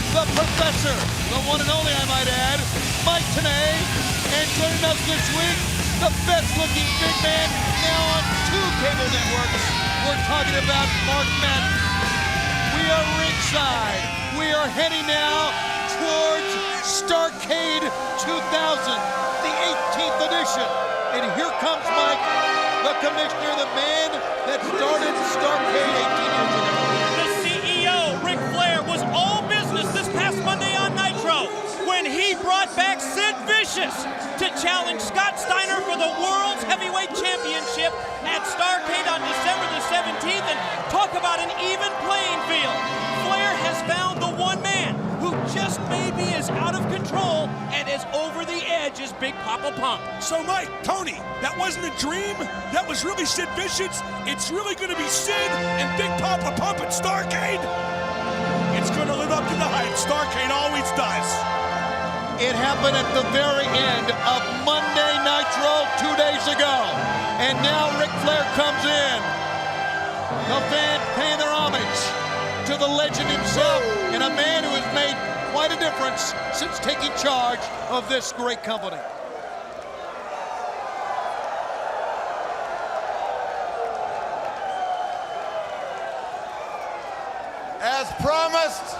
the professor, the one and only, I might add, Mike Tenay, and joining us this week, the best-looking big man now on 2 cable networks. We're talking about Mark Madden. We are ringside. We are heading now towards Starrcade 2000, the 18th edition. And here comes Mike, the commissioner, the man that started Starrcade 18 years ago. The CEO, Ric Flair, was all business this past Monday on Nitro when he brought back Sid Vicious to challenge Scott Steiner for the World's Heavyweight Championship at Starrcade on December the 17th. And talk about an even playing field. Flair has found the one man who just maybe is out of control and as over the edge as Big Papa Pump. So Mike, Tony, that wasn't a dream. That was really Sid Vicious. It's really going to be Sid and Big Papa Pump at Starrcade. It's going to live up to the hype. Starrcade always does. It happened at the very end of Monday Nitro 2 days ago. And now Ric Flair comes in. The fans paying their homage to the legend himself and a man who has made quite a difference since taking charge of this great company. As promised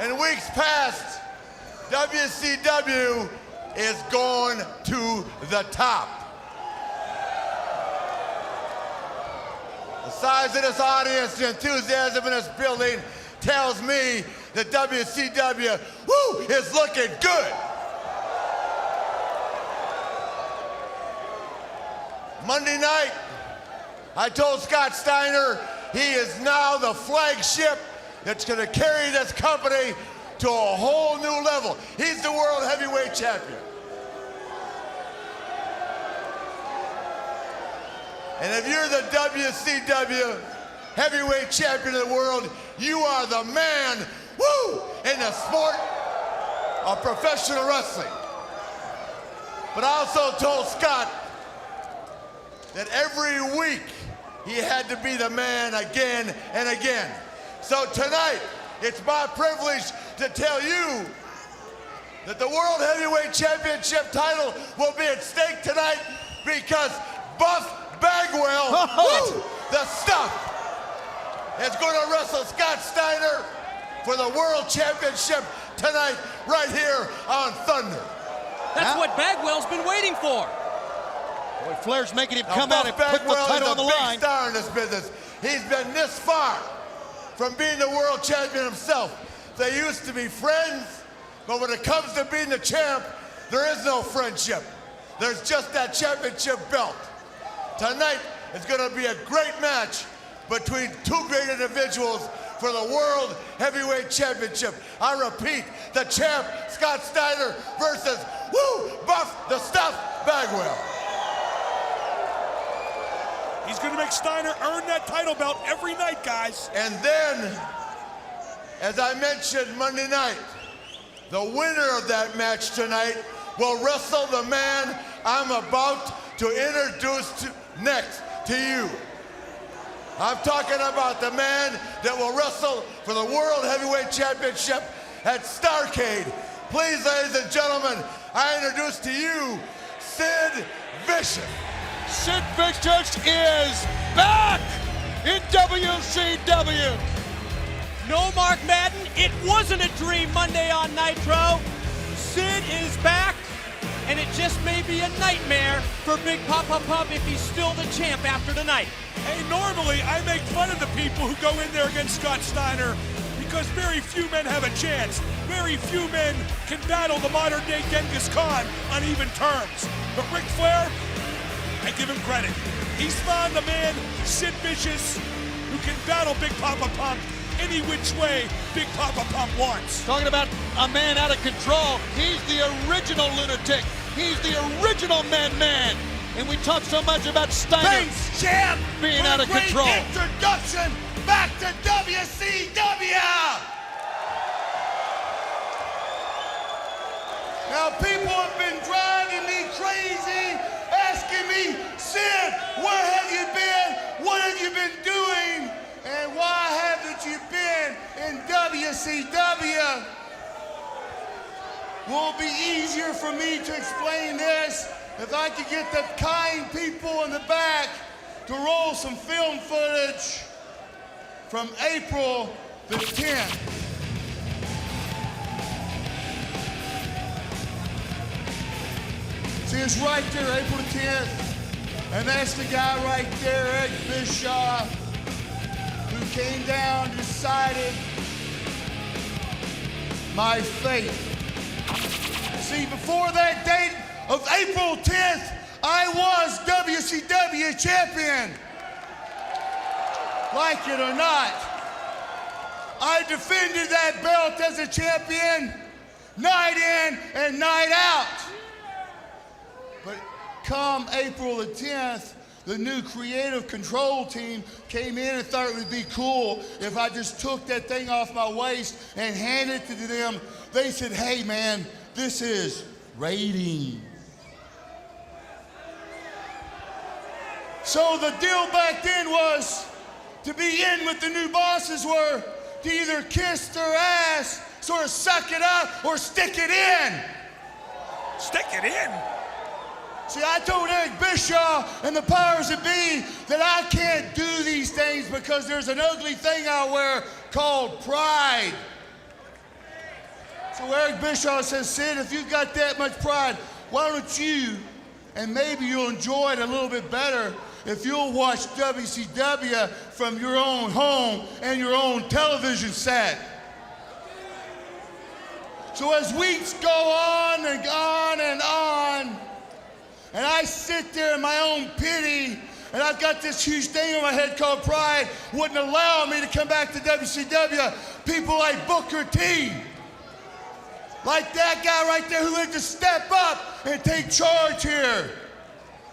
in weeks past, WCW is going to the top. The size of this audience, the enthusiasm in this building tells me that WCW, is looking good. Monday night, I told Scott Steiner he is now the flagship that's going to carry this company to a whole new level. He's the World Heavyweight Champion. And if you're the WCW Heavyweight Champion of the world, you are the man, in the sport of professional wrestling. But I also told Scott that every week he had to be the man again and again. So tonight, it's my privilege to tell you that the World Heavyweight Championship title will be at stake tonight because Buff Bagwell, the stuff, is going to wrestle Scott Steiner for the World Championship tonight right here on Thunder. That's what Bagwell's been waiting for. Boy, Flair's making him Now, come Buff out and put the Bagwell title is on the a big line. star in this business. He's been this far from being the world champion himself. They used to be friends, but when it comes to being the champ, there is no friendship. There's just that championship belt. Tonight is going to be a great match between 2 great individuals for the World Heavyweight Championship. I repeat, the champ, Scott Steiner, versus, Buff the Stuff Bagwell. He's going to make Steiner earn that title belt every night, guys. And then, as I mentioned Monday night, the winner of that match tonight will wrestle the man I'm about to introduce next to you. I'm talking about the man that will wrestle for the World Heavyweight Championship at Starrcade. Please, ladies and gentlemen, I introduce to you Sid Vicious. Sid Vicious is back in WCW. No, Mark Madden, it wasn't a dream Monday on Nitro. Sid is back, and it just may be a nightmare for Big Papa Pump if he's still the champ after tonight. Hey, normally I make fun of the people who go in there against Scott Steiner because very few men have a chance. Very few men can battle the modern-day Genghis Khan on even terms. But Ric Flair, I give him credit. He's found the man, Sid Vicious, who can battle Big Papa Pump any which way Big Papa Pump wants. Talking about a man out of control, he's the original lunatic. He's the original man. And we talk so much about Steiner Thanks, champ, being for out a of great control. Introduction back to WCW. Now, people have been driving me crazy, asking me, Sid, where have you been? What have you been doing? And why haven't you been in WCW? will be easier for me to explain this if I could get the kind people in the back to roll some film footage from April the 10th. See, it's right there, April the 10th. And that's the guy right there, Eric Bischoff, who came down, decided my fate. See, before that date of April 10th, I was WCW champion. Like it or not, I defended that belt as a champion night in and night out. But come April the 10th, the new creative control team came in and thought it would be cool if I just took that thing off my waist and handed it to them. They said, hey man, this is ratings. So the deal back then was to be in with the new bosses were to either kiss their ass, sort of suck it up, or stick it in. Stick it in. See, I told Eric Bischoff and the powers that be that I can't do these things because there's an ugly thing out there called pride. So Eric Bischoff says, Sid, if you've got that much pride, why don't you, and maybe you'll enjoy it a little bit better if you'll watch WCW from your own home and your own television set. So as weeks go on and on and on, and I sit there in my own pity, and I've got this huge thing on my head called pride, wouldn't allow me to come back to WCW. People like Booker T, like that guy right there who had to step up and take charge here.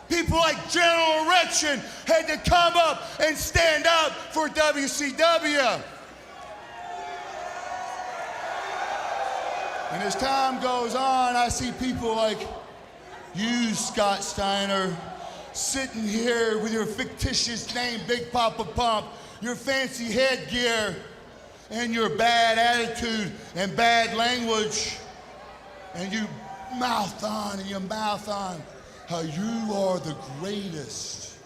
People like General Erection had to come up and stand up for WCW. And as time goes on, I see people like you, Scott Steiner, sitting here with your fictitious name, Big Papa Pump, your fancy headgear, and your bad attitude and bad language, and you mouth on and you mouth on how you are the greatest.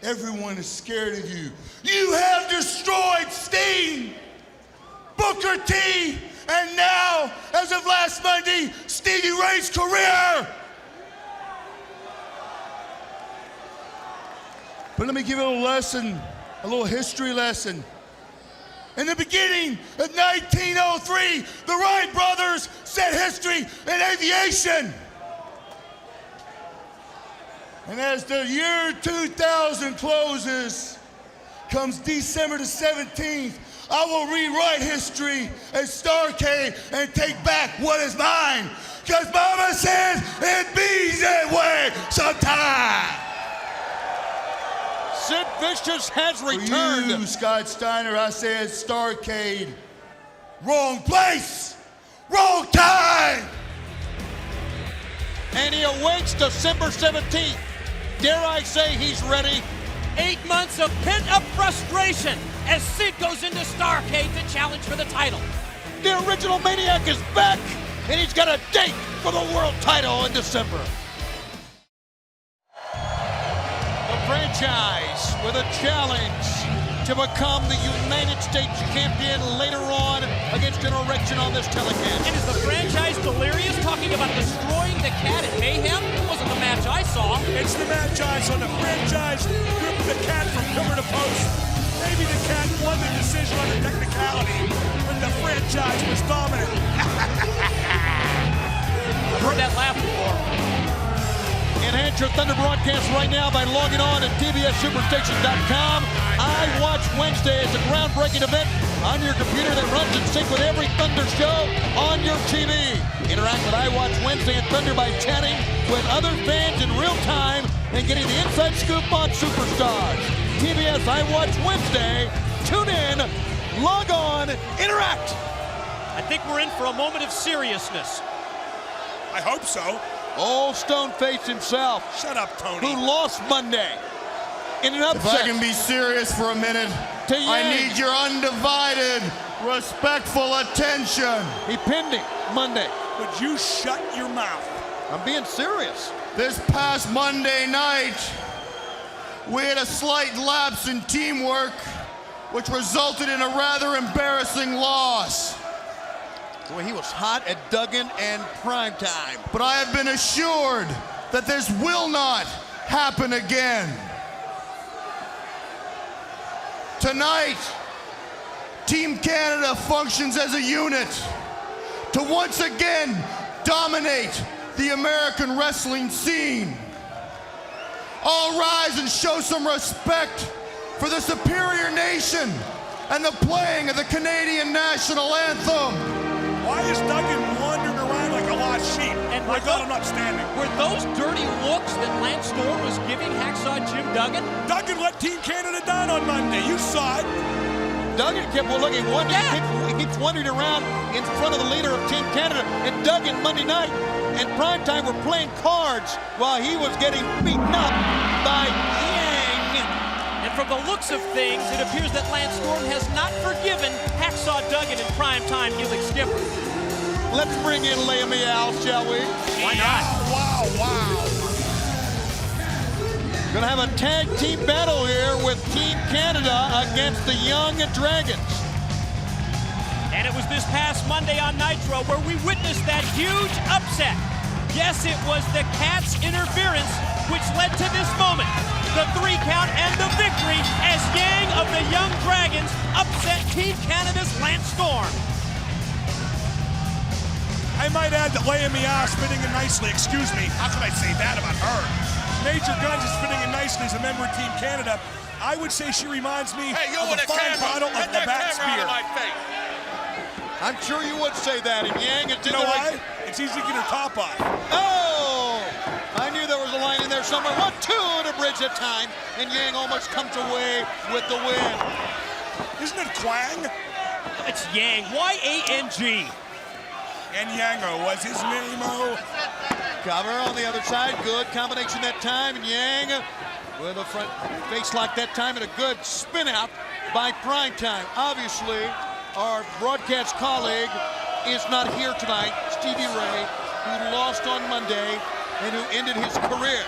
Everyone is scared of you. You have destroyed Sting, Booker T, and now, as of last Monday, Stevie Ray's career. But let me give you a little lesson, a little history lesson. In the beginning of 1903, the Wright brothers set history in aviation. And as the year 2000 closes, comes December the 17th, I will rewrite history at Starrcade and take back what is mine. Because Mama says it be that way sometime. Sid Vicious has For returned. you, Scott Steiner, I said Starrcade. Wrong place, wrong time. And he awaits December 17th. Dare I say he's ready? 8 months of pent-up frustration as Sid goes into Starrcade to challenge for the title. The original Maniac is back, and he's got a date for the world title in December. The franchise with a challenge to become the United States champion later on against General Erection on this telecast. And is the franchise delirious talking about destroying the Cat at Mayhem? It wasn't the match I saw. It's the match I saw. The franchise gripped the Cat from pillar to post. Maybe the Cat won the decision on the technicality, but the franchise was dominant. I've heard that laugh before. Enhance your Thunder broadcast right now by logging on at TBSSuperstation.com. I Watch Wednesday is a groundbreaking event on your computer that runs in sync with every Thunder show on your TV. Interact with I Watch Wednesday and Thunder by chatting with other fans in real time and getting the inside scoop on superstars. TBS I Watch Wednesday. Tune in, log on, interact. I think we're in for a moment of seriousness. I hope so. Old Stoneface himself, Shut up, Tony. who lost Monday in an If I upset. can be serious for a minute, To I Yang. need your undivided, respectful attention. He pinned him Monday. would you shut your mouth? I'm being serious. This past Monday night, we had a slight lapse in teamwork, which resulted in a rather embarrassing loss. Boy, he was hot at Duggan and Primetime. But I have been assured that this will not happen again. Tonight, Team Canada functions as a unit to once again dominate the American wrestling scene. All rise and show some respect for the superior nation and the playing of the Canadian national anthem. Why is Duggan wandering around like a lost sheep? And I got him upstanding. Were those dirty looks that Lance Storm was giving Hacksaw Jim Duggan? Duggan let Team Canada down on Monday. You saw it. Duggan kept looking, he keeps wandering around in front of the leader of Team Canada. And Duggan Monday night and Primetime were playing cards while he was getting beaten up by Yang. And from the looks of things, it appears that Lance Storm has not forgiven Hacksaw Duggan in Primetime Helix Skipper. Let's bring in Leia Meow, shall we? Why not? Wow. Gonna have a tag team battle here with Team Canada against the Young Dragons. And it was this past Monday on Nitro where we witnessed that huge upset. Yes, it was the Cats' interference which led to this moment. The 3 count and the victory as Yang of the Young Dragons upset Team Canada's Lance Storm. I might add that Leia Meow is fitting in nicely. Excuse me, how could I say that about her? Major Guns is fitting in nicely as a member of Team Canada. I would say she reminds me of a fine bottle of the Bat Spear. I'm sure you would say that, and Yang is You know why? It's easy to get her top off. Oh! I knew there was a line in there somewhere. 1, 2 to bridge the time, and Yang almost comes away with the win. Isn't it Kwang? It's Yang, Y-A-N-G. And Yango was his name-o. Cover on the other side, good combination that time, and Yang with a front face lock that time, and a good spin out by Primetime. Obviously, our broadcast colleague is not here tonight, Stevie Ray, who lost on Monday and who ended his career.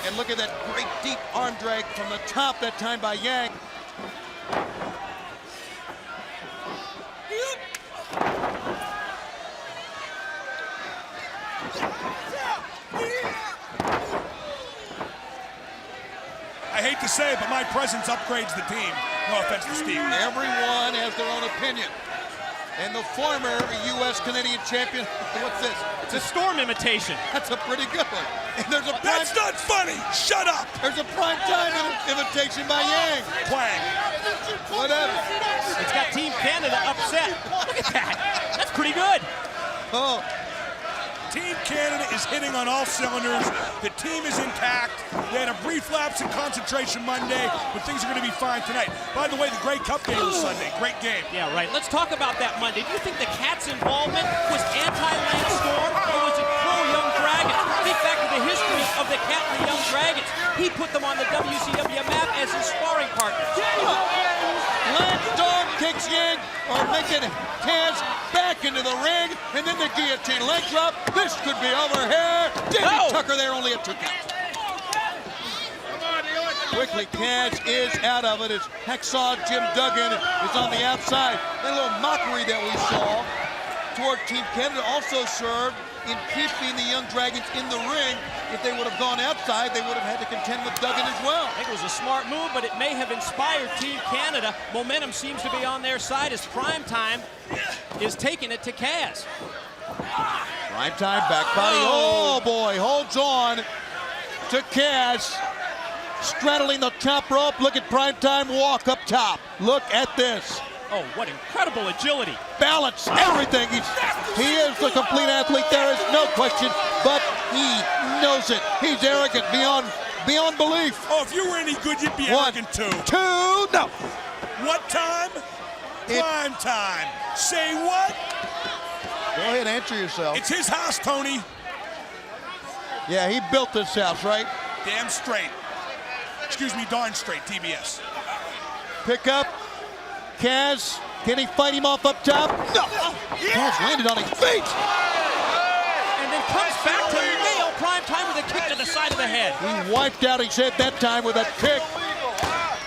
And look at that great deep arm drag from the top that time by Yang. I hate to say it, but my presence upgrades the team. No offense to Steve. Everyone has their own opinion. And the former U.S. Canadian champion, what's this? It's a Storm imitation. That's a pretty good one. And there's a That's not funny! Shut up! There's a Primetime invitation by Yang. Kwang. Whatever. It's got Team Canada upset. Look at that. That's pretty good. Oh, Team Canada is hitting on all cylinders. The team is intact. They had a brief lapse in concentration Monday, but things are going to be fine tonight. By the way, the Grey Cup game was Sunday. Great game. Yeah, right. Let's talk about that Monday. Do you think the Cats' involvement was anti-Lance Storm or was it pro-Young Dragons? Think back to the history of the Cat and the Young Dragons. He put them on the WCW map as his sparring partners. Lance Storm kicks Yang, or making Taz back into the ring, and then the guillotine leg drop. This could be over here. Davey Tucker there, only a 2 count. Quickly, Taz is out of it as Hacksaw Jim Duggan is on the outside. That little mockery that we saw toward Team Canada also served in keeping the Young Dragons in the ring. If they would have gone outside, they would have had to contend with Duggan as well. I think it was a smart move, but it may have inspired Team Canada. Momentum seems to be on their side as Primetime is taking it to Kaz. Primetime back body. Oh boy, holds on to Kaz. Straddling the top rope. Look at Primetime walk up top. Look at this. Oh, what incredible agility. Balance, everything. He is the complete athlete, there is no question, but he knows it. He's arrogant beyond belief. Oh, if you were any good, you'd be 1, arrogant too. 2, no. What time? Prime time. Say what? Go ahead, answer yourself. It's his house, Tony. Yeah, he built this house, right? Damn straight. Excuse me, darn straight, TBS. Pick up. Kaz, can he fight him off up top? No. Kaz landed on his feet. back to nail Primetime with a kick to the side of the head. He wiped out his head that time with that kick.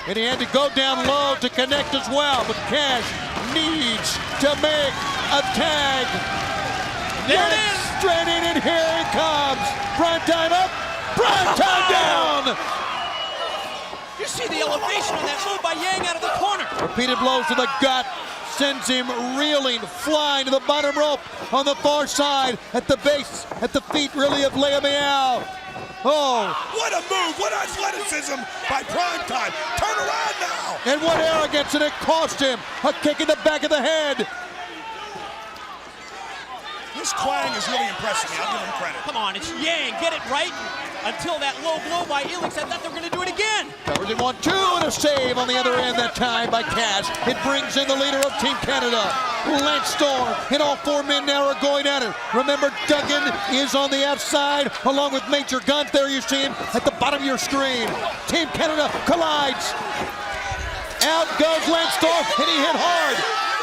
And he had to go down low to connect as well. But Cash needs to make a tag. There it is. Straight in, and here it comes. Primetime up, Primetime down. You see the elevation on that move by Yang out of the corner. Repeated blows to the gut sends him reeling, flying to the bottom rope on the far side at the base, at the feet really of Leia Meow. Oh. What a move, what athleticism by Primetime. Turn around now. And what arrogance, and it cost him a kick in the back of the head. This Kwang is really impressing me. I'll give him credit. Come on, it's Yang. Get it right. Until that low blow by Elix, I thought they were going to do it again. Covers in 1-2 and a save on the other end that time by Cash. It brings in the leader of Team Canada, Lance Storm, and all four men now are going at it. Remember, Duggan is on the outside along with Major Guns. There you see him at the bottom of your screen. Team Canada collides. Out goes Lance Storm, and he hit hard.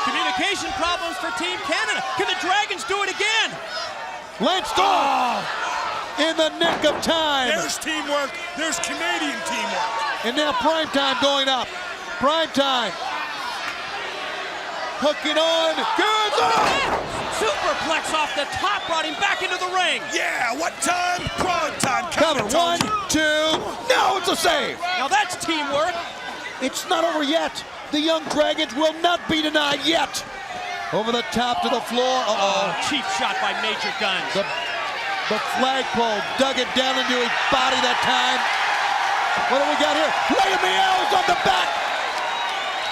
Communication problems for Team Canada. Can the Dragons do it again? Lance Storm in the nick of time. There's teamwork. There's Canadian teamwork. And now Primetime going up. Primetime. Hooking on. Good. Superplex off the top brought him back into the ring. Yeah, what time? Primetime. Cover. 1, 2. No, it's a save. Now that's teamwork. It's not over yet. The Young Dragons will not be denied yet. Over the top to the floor. Uh-oh. Cheap shot by Major Guns. The flagpole dug it down into his body that time. What do we got here? Leia Meow is on the back.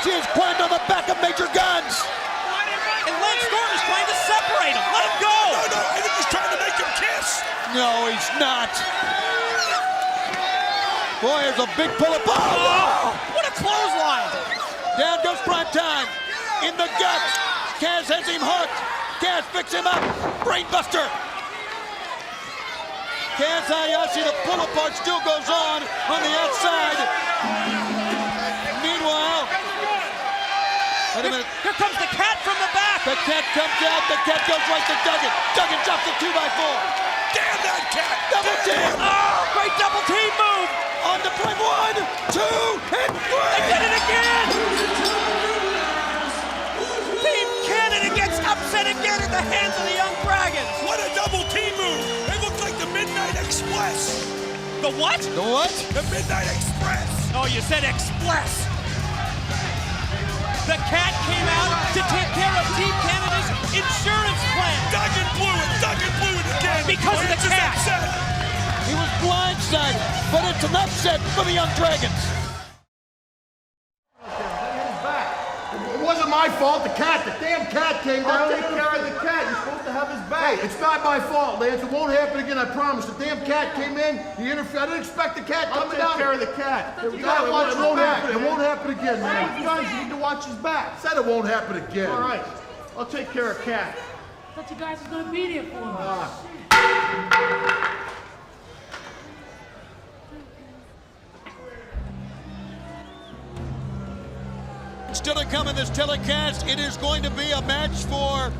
She is climbed on the back of Major Guns. And Lance Storm is trying to separate him. Let him go. No, I think he's trying to make him kiss. No, he's not. Boy, there's a big pull-up. Oh, what a clothesline. Down goes Primetime. In the gut. Kaz has him hooked. Kaz picks him up. Brainbuster. Kaz Hayashi, the pull-apart still goes on the outside. Meanwhile, wait a minute. Here comes the cat from the back. The cat comes out. The cat goes right to Duggan. Duggan drops the 2x4. Damn that cat. Double team. Oh, great double team move. On the point. 1, 2, and 3. They did it again. Team Canada gets upset again at the hands of the Young Dragons. What a double team move. They look like the Midnight Express. The what? The what? The Midnight Express. Oh, you said Express. The cat came out to take care of Team Canada's insurance plan. Duggan blew it again. Because of the It's an cat. upset. He was blindsided, but it's an upset for the Young Dragons. It wasn't my fault, the damn cat came down. I'll take care of the cat. You're supposed to have his back. Hey, it's not my fault, Lance. It won't happen again, I promise. The damn cat came in, he interfered. I didn't expect the cat coming down. I'll take care of the cat. You gotta watch his back. It won't happen again, man. Guys, you need to watch his back. Said it won't happen again. All right, I'll take care of cat. I thought you guys was gonna be there for me. Still to come in this telecast, it is going to be a match for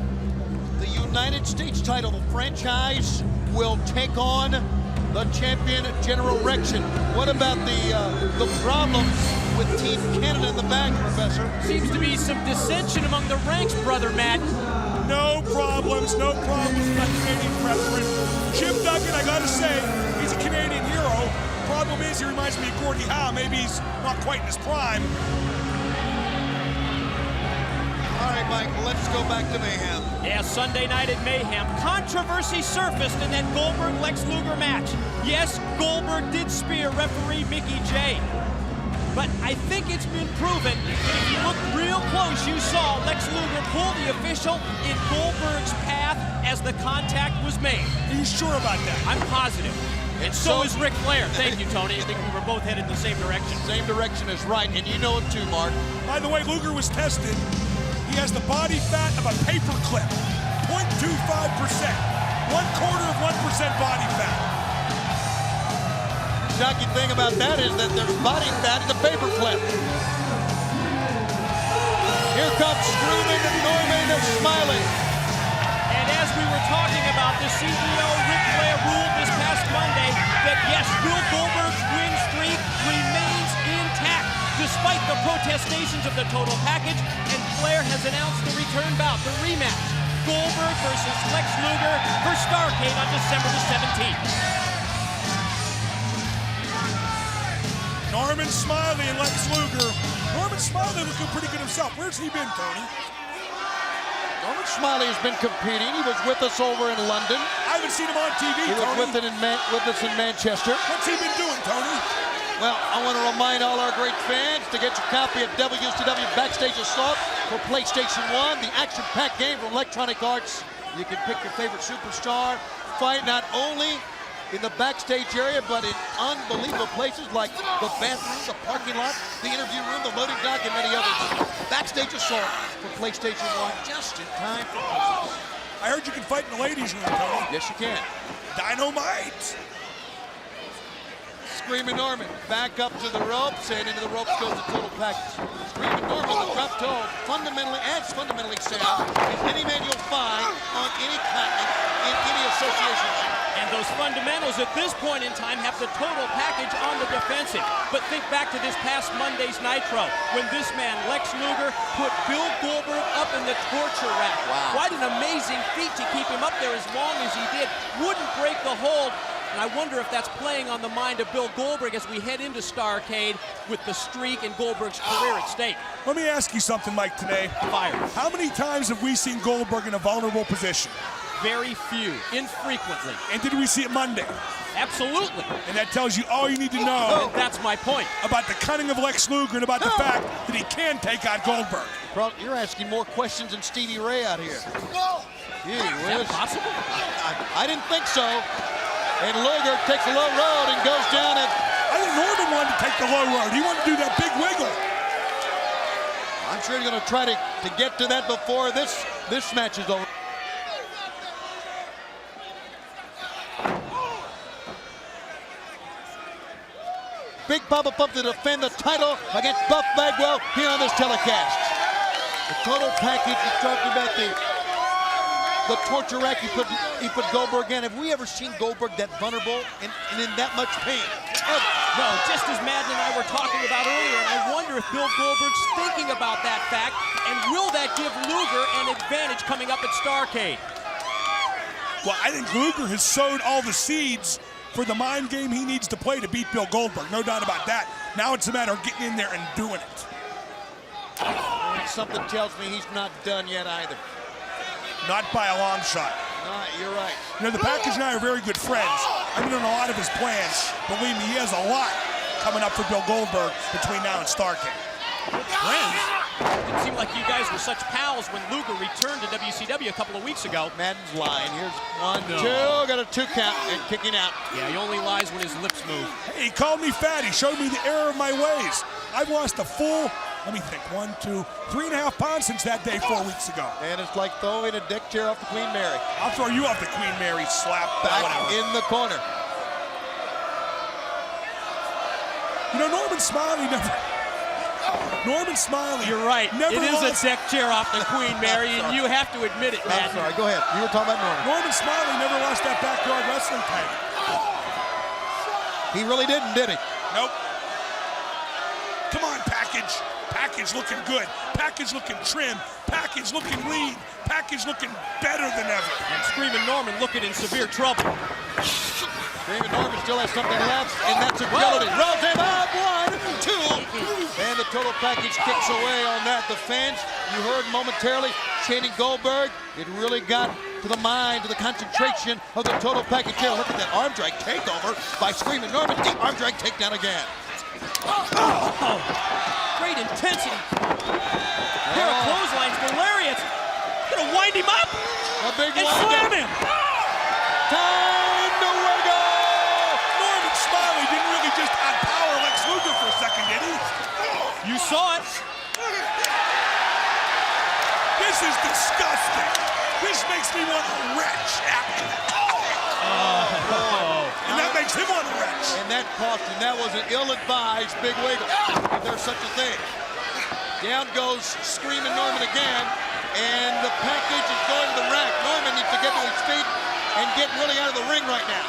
the United States title. The franchise will take on the champion, General Rexon. What about the problems with Team Canada in the back, Professor? Seems to be some dissension among the ranks, Brother Matt. No problems with that Canadian president. Jim Duggan, I gotta say, he's a Canadian hero. Problem is, he reminds me of Gordie Howe. Maybe he's not quite in his prime. All right, Mike, let's go back to Mayhem. Yeah, Sunday night at Mayhem. Controversy surfaced in that Goldberg-Lex Luger match. Yes, Goldberg did spear referee Mickey J. But I think it's been proven that if you look real close, you saw Lex Luger pull the official in Goldberg's path as the contact was made. Are you sure about that? I'm positive. And so is Ric Flair. Thank you, Tony. I think we were both headed in the same direction. Same direction is right, and you know it too, Mark. By the way, Luger was tested. He has the body fat of a paper clip, 0.25%, 1/4 of 1% body fat. Shocking thing about that is that there's body fat in the paper clip. Here comes Strowman and Norman and Smiley. And as we were talking about, the CEO, Ric Flair, of the total package, and Flair has announced the return bout, the rematch. Goldberg versus Lex Luger for Starrcade on December the 17th. Norman Smiley and Lex Luger. Norman Smiley looking pretty good himself. Where's he been, Tony? Norman Smiley has been competing. He was with us over in London. I haven't seen him on TV, He was Tony. with us in Manchester. What's he been doing, Tony? Well, I want to remind all our great fans to get your copy of WCW Backstage Assault for PlayStation 1, the action-packed game from Electronic Arts. You can pick your favorite superstar, fight not only in the backstage area, but in unbelievable places like the bathroom, the parking lot, the interview room, the loading dock, and many others. Backstage Assault for PlayStation 1, just in time for Christmas. I heard you can fight in the ladies' room, Tony. Yes, you can. Dynamite. Screaming Norman back up to the ropes, and into the ropes goes the total package. Screaming Norman, the drop toe, fundamentally sound as any man you'll find on any continent in any association. And those fundamentals at this point in time have the total package on the defensive. But think back to this past Monday's Nitro, when this man, Lex Luger, put Bill Goldberg up in the torture rack. Wow. Quite an amazing feat to keep him up there as long as he did. Wouldn't break the hold. And I wonder if that's playing on the mind of Bill Goldberg as we head into Starrcade with the streak and Goldberg's career at stake. Let me ask you something, Mike, today. Fire. How many times have we seen Goldberg in a vulnerable position? Very few, infrequently. And did we see it Monday? Absolutely. And that tells you all you need to know That's my point. about the cunning of Lex Luger and about the fact that he can take out Goldberg. Bro, you're asking more questions than Stevie Ray out here. Gee Is that whiz. possible? I didn't think so. And Luger takes a low road and goes down at... I think Norman wanted to take the low road. He wanted to do that big wiggle. I'm sure he's going to try to get to that before this match is over. Big Papa Pump to defend the title against Buff Bagwell here on this telecast. The total package, we talked about the torture rack he put Goldberg in. Have we ever seen Goldberg that vulnerable and in that much pain? No, just as Madden and I were talking about earlier, and I wonder if Bill Goldberg's thinking about that fact, and will that give Luger an advantage coming up at Starrcade? Well, I think Luger has sowed all the seeds for the mind game he needs to play to beat Bill Goldberg. No doubt about that. Now it's a matter of getting in there and doing it. And something tells me he's not done yet either. Not by a long shot. You're right. You know, the package and I are very good friends. I've been on a lot of his plans. Believe me, he has a lot coming up for Bill Goldberg between now and Starrcade. Friends? It seemed like you guys were such pals when Luger returned to WCW a couple of weeks ago. Madden's lying. Here's 1, 2, got a 2 count and kicking out. Yeah, he only lies when his lips move. Hey, he called me fat. He showed me the error of my ways. I've lost a full, let me think, 1, 2, 3.5 pounds since that day 4 weeks ago. And it's like throwing a deck chair off the Queen Mary. I'll throw you off the Queen Mary slap. Back Whatever. in the corner. You know, Norman Smiley, You're right. Never It is lost. a deck chair off the Queen Mary, and you have to admit it, I'm Madden. sorry, go ahead. You were talking about Norman. Norman Smiley never lost that backyard wrestling title. He really didn't, did he? Nope. Come on, package. Package looking good. Package looking trim. Package looking lean. Package looking better than ever. And Screaming Norman looking in severe trouble. Screaming Norman still has something left, and that's agility. Rolls him up, 1, 2. And the total package kicks away on that. The fans, you heard momentarily, chanting Goldberg. It really got to the mind, to the concentration of the total package here. Look at that arm drag takeover by Screaming Norman. The arm drag takedown again. Oh, great intensity. Pair of clotheslines for lariats. Gonna wind him up A big and one. slam him. Time to wiggle. Norman Smiley didn't really just outpower Lex Luger for a second, did he? You saw it. This is disgusting. This makes me want to retch after that. And that makes him want to retch. And that cost him. That was an ill-advised big wiggle, if there's such a thing. Down goes Screaming Norman again, and the package is going to the rack. Norman needs to get to his feet and get really out of the ring right now.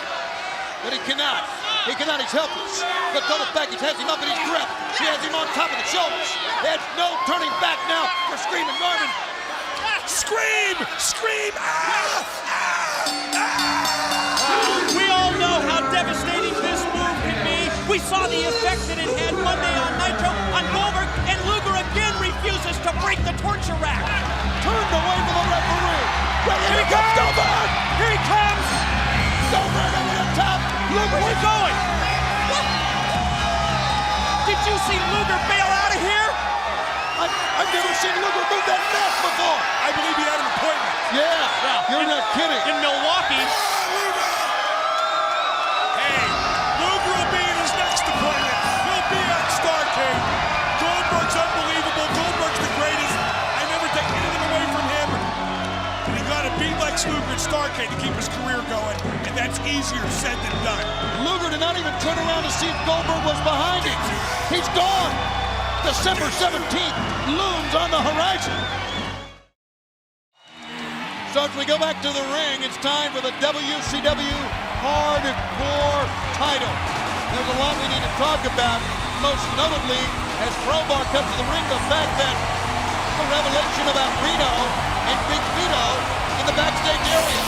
but he cannot. He cannot, he's helpless. But Total Package has him up in his grip. He has him on top of the shoulders. There's no turning back now for Screaming Marvin. Scream! Scream! We all know how devastating this move can be. We saw the effect that it had Monday on Nitro on Goldberg, and Luger again refuses to break the torture rack. Turned away from the referee. Here he comes, Goldberg! Here he comes! Goldberg over the top. Luger, where's he going? Did you see Luger bail out of here? I've never seen Luger move that fast before. I believe he had an appointment. Yeah, you're not kidding. In Milwaukee. Hey, Luger will be in his next appointment. He'll be at Starrcade. Goldberg's unbelievable. Goldberg's the greatest. I never take anything away from him. But he got to beat Lex Luger at Starrcade to keep his career going, and that's easier said than done. Luger did not even turn around to see if Goldberg was behind him. He's gone. December 17th looms on the horizon. So as we go back to the ring, it's time for the WCW Hardcore title. There's a lot we need to talk about, most notably as Crowbar comes to the ring, the fact that the revelation about Reno and Big Vito in the backstage area.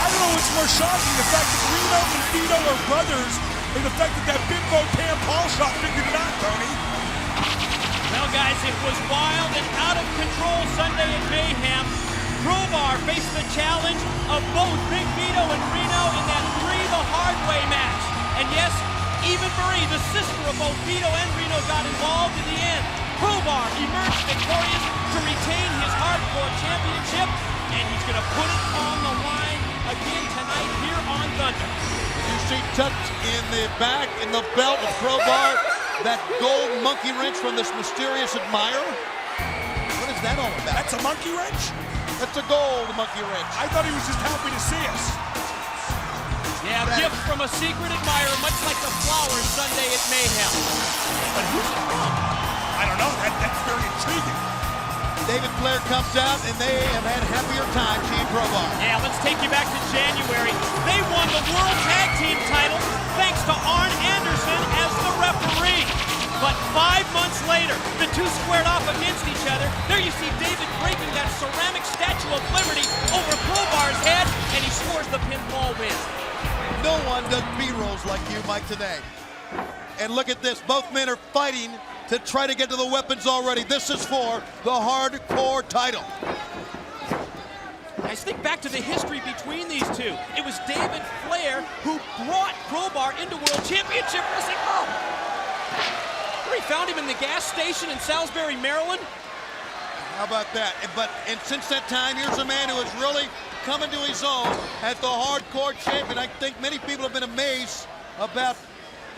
I don't know what's more shocking, the fact that Reno and Vito are brothers, or the fact that bimbo Pam Paul shot figured it out, Tony. Well, guys, it was wild and out of control Sunday at Mayhem. Crowbar faced the challenge of both Big Vito and Reno in that Three the Hard Way match. And yes, even Marie, the sister of both Vito and Reno, got involved in the end. Crowbar emerged victorious to retain his Hardcore Championship, and he's going to put it on the line again tonight here on Thunder. You see tucked in the back, in the belt of Crowbar, that gold monkey wrench from this mysterious admirer. What is that all about? That's a monkey wrench? That's a gold monkey wrench. I thought he was just happy to see us. Yeah, a gift from a secret admirer, much like the flowers Sunday at Mayhem. But who's it from? I don't know. That's very intriguing. David Flair comes out, and they have had happier times, he and Crowbar. Yeah, let's take you back to January. They won the World Tag Team title thanks to Arn Anderson as the referee. But 5 months later, the two squared off against each other. There you see David breaking that ceramic Statue of Liberty over Crowbar's head, and he scores the pinfall win. No one does B-rolls like you, Mike, today. And look at this. Both men are fighting to try to get to the weapons already. This is for the Hardcore title. Guys, think back to the history between these two. It was David Flair who brought Crowbar into World Championship Wrestling. He found him in the gas station in Salisbury, Maryland. How about that? And since that time, here's a man who has really come into his own as the Hardcore champion. I think many people have been amazed about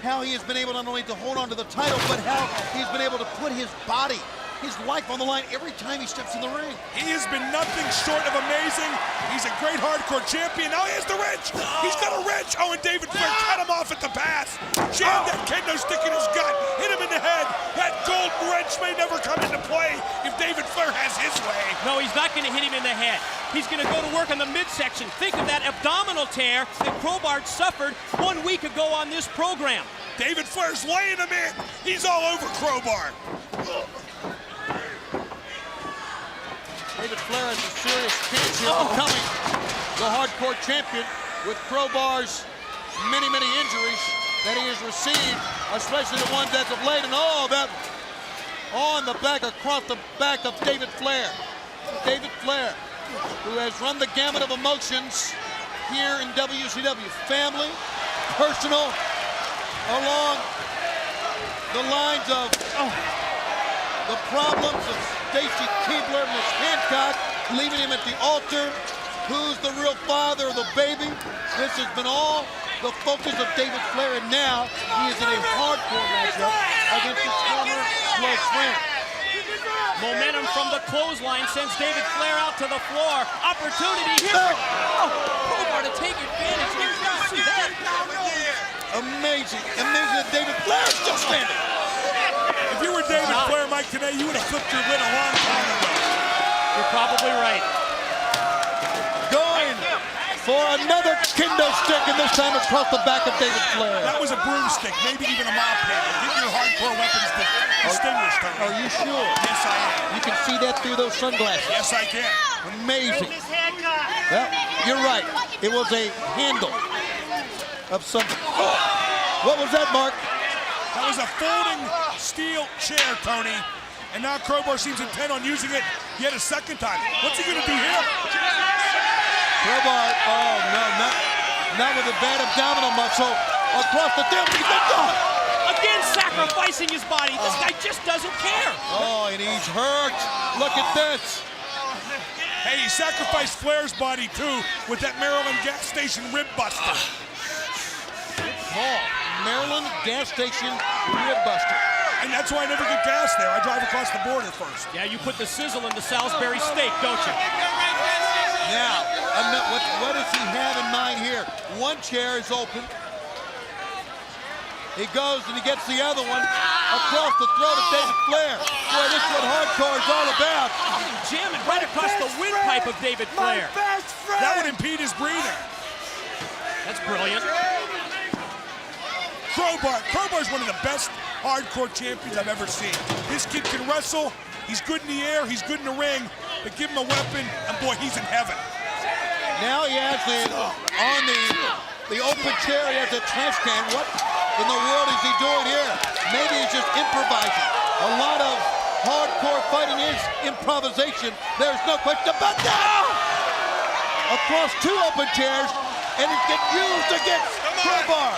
how he has been able not only to hold on to the title, but how he's been able to put his body, his life on the line every time he steps in the ring. He has been nothing short of amazing. He's a great Hardcore champion. Now he has the wrench. He's got a wrench. Oh, and David Flair cut him off at the pass. Jammed that kendo stick in his gut. Hit him in the head. That gold wrench may never come into play if David Flair has his way. No, he's not going to hit him in the head. He's going to go to work on the midsection. Think of that abdominal tear that Crowbar suffered 1 week ago on this program. David Flair's laying him in. He's all over Crowbar. David Flair has a serious chance here of becoming the Hardcore champion with Crowbar's many, many injuries that he has received, especially the ones as of late. And that on the back, across the back of David Flair. David Flair, who has run the gamut of emotions here in WCW. Family, personal, along the lines of the problems of Stacy Keibler, Miss Hancock, leaving him at the altar. Who's the real father of the baby? This has been all the focus of David Flair, and now he is in a hardcore matchup against his former close friend. Momentum from the clothesline sends David Flair out to the floor. Opportunity here. Crowbar to take advantage. Did you see that? Amazing that David Flair is still standing. If you were David Flair, Mike, today, you would have flipped your lid a long time ago. You're probably right. Going for another kendo stick, and this time across the back of David Flair. That was a broomstick, maybe even a mop handle. Get your hardcore weapons distinguished, Tony. Are you sure? Yes, I am. You can see that through those sunglasses. Yes, I can. Amazing. Well, you're right. It was a handle of something. Oh, what was that, Mark? That was a folding steel chair, Tony. And now Crowbar seems intent on using it yet a second time. What's he going to do here? Crowbar, oh no, not with a bad abdominal muscle. Across the dip, he's done. Again, sacrificing his body. This guy just doesn't care. Oh, and he's hurt. Look at this. Hey, he sacrificed Flair's body too with that Maryland gas station rib buster. Paul, Maryland gas station rib buster. And that's why I never get gas there. I drive across the border first. Yeah, you put the sizzle in the Salisbury steak, don't you? Now, what does he have in mind here? One chair is open. He goes and he gets the other one across the throat of David Flair. Boy, this is what hardcore is all about. Jamming right across the windpipe of David Flair. That would impede his breathing. That's brilliant. Crowbar's one of the best hardcore champions I've ever seen. This kid can wrestle. He's good in the air. He's good in the ring. But give him a weapon, and boy, he's in heaven. Now he has on the open chair, he has a trash can. What in the world is he doing here? Maybe he's just improvising. A lot of hardcore fighting is improvisation. There's no question about that. Across two open chairs, and it gets used against Crowbar.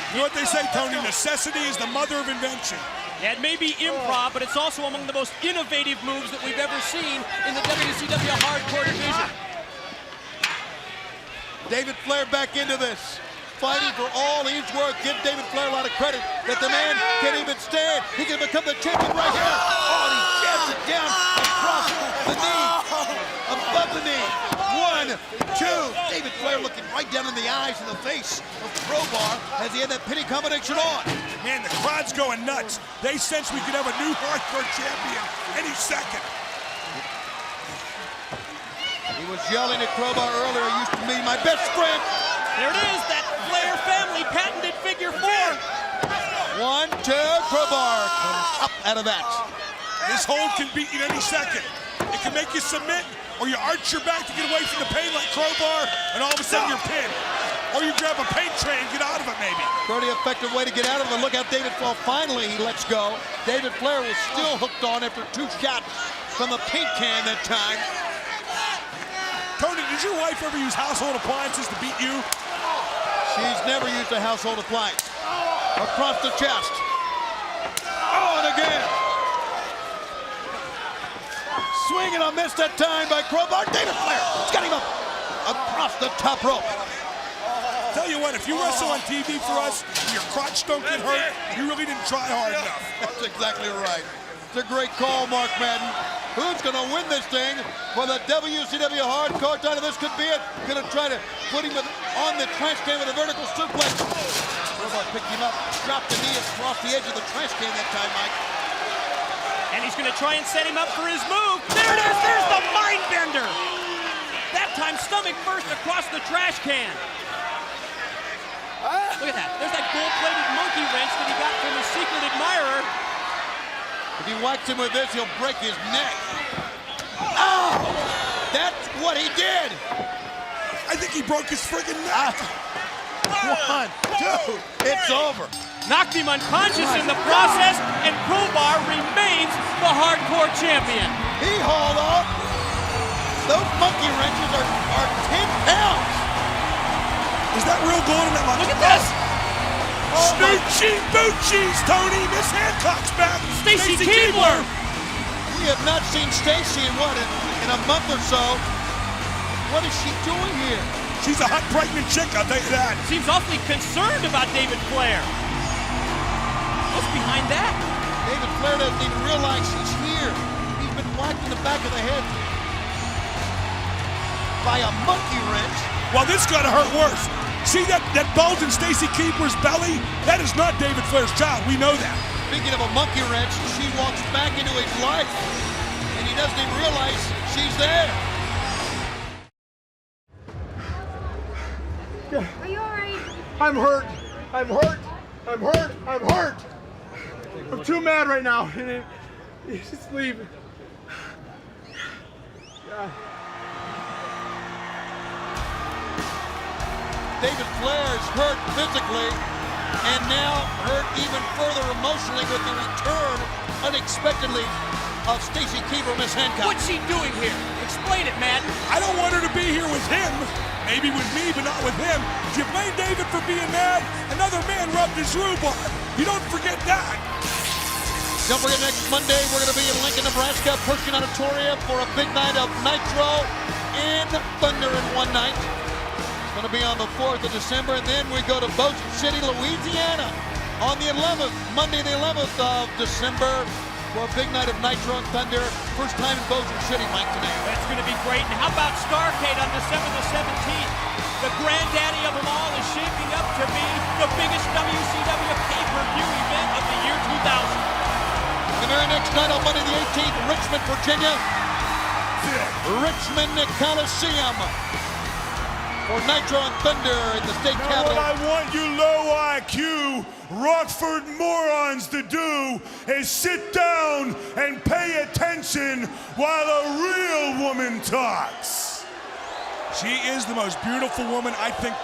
You know what they say, Tony? Necessity is the mother of invention. Yeah, it may be improv, but it's also among the most innovative moves that we've ever seen in the WCW hardcore division. David Flair back into this. Fighting for all he's worth. Give David Flair a lot of credit that the man can't even stand. He can become the champion right here. Oh, and he jabs it down across the knee. Above the knee. 1, 2. David Flair looking right down in the eyes and the face of Crowbar as he had that pinning combination on. Man, the crowd's going nuts. They sense we could have a new hardcore champion any second. He was yelling at Crowbar earlier. He used to be my best friend. There it is, that Flair family patented figure 4. 1, 2. Crowbar comes up out of that. This hold can beat you any second. It can make you submit, or you arch your back to get away from the pain like Crowbar, and all of a sudden you're pinned. Or you grab a paint tray and get out of it, maybe. Pretty effective way to get out of it. Look out, David Flair. Finally, he lets go. David Flair was still hooked on after 2 shots from a paint can that time. Tony, did your wife ever use household appliances to beat you? She's never used a household appliance. Across the chest. Oh, and again. Swing and a miss that time by Crowbar. David Flair has got him up across the top rope. Tell you what, if you wrestle on TV for us, and your crotch don't get hurt, you really didn't try hard enough. That's exactly right. It's a great call, Mark Madden. Who's going to win this thing for the WCW hardcore title? This could be it. Going to try to put him on the trash can with a vertical suplex. Crowbar picked him up, dropped the knee across the edge of the trash can that time, Mike. And he's going to try and set him up for his move. There it is. There's the mind bender. That time, stomach first across the trash can. Look at that. There's that gold-plated monkey wrench that he got from his secret admirer. If he whacks him with this, he'll break his neck. Oh! That's what he did! I think he broke his friggin' neck. 1, 2, it's over. Knocked him unconscious in the process, and Crowbar remains the hardcore champion. He hauled off. Those monkey wrenches are 10 pounds. Is that real gold in that monkey? Look at this. Snoochie Boochies, Tony. Miss Hancock's back. Stacy Keibler. We have not seen Stacy in a month or so. What is she doing here? She's a hot, pregnant chick, I'll tell you that. Seems awfully concerned about David Flair. What's behind that? David Flair doesn't even realize she's here. He's been whacked in the back of the head by a monkey wrench. Well, this gotta hurt worse. See that bulge in Stacy Keibler's belly? That is not David Flair's child. We know that. Speaking of a monkey wrench, she walks back into his life, and he doesn't even realize she's there. Are you alright? I'm hurt. I'm hurt. I'm hurt. I'm hurt. I'm too mad right now. Just leave. God. David Flair is hurt physically and now hurt even further emotionally with the return unexpectedly of Stacy Keibler, Miss Hancock. What's she doing here? Explain it, Madden. I don't want her to be here with him. Maybe with me, but not with him. Do you blame David for being mad? Another man rubbed his rhubarb. You don't forget that. Don't forget, next Monday we're going to be in Lincoln, Nebraska, Pershing Auditorium for a big night of Nitro and Thunder in one night. It's going to be on the 4th of December, and then we go to Bossier City, Louisiana on the 11th, Monday the 11th of December for a big night of Nitro and Thunder. First time in Bossier City, Mike, today. That's going to be great. And how about Starrcade on December the 17th? The granddaddy of them all is shaping up to be the biggest WCW pay-per-view event of the year 2000. The very next night on Monday the 18th, Richmond, Virginia. Richmond Coliseum for Nitro and Thunder in the state Now capitol. what I want you low IQ Rockford morons to do is sit down and pay attention while a real woman talks. She is the most beautiful woman I think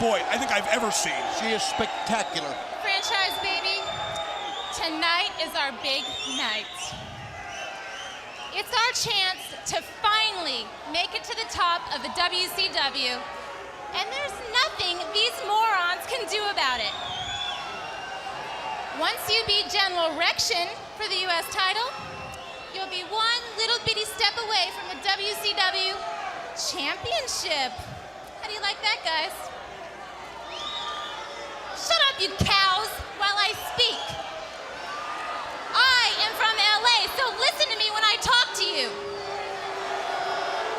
I've ever seen. She is spectacular. Franchise baby, tonight is our big night. It's our chance to finally make it to the top of the WCW, and there's nothing these morons can do about it. Once you beat General Rection for the US title, you'll be one little bitty step away from the WCW Championship. How do you like that, guys? Shut up, you cows, while I speak. I am from LA, so listen to me when I talk to you.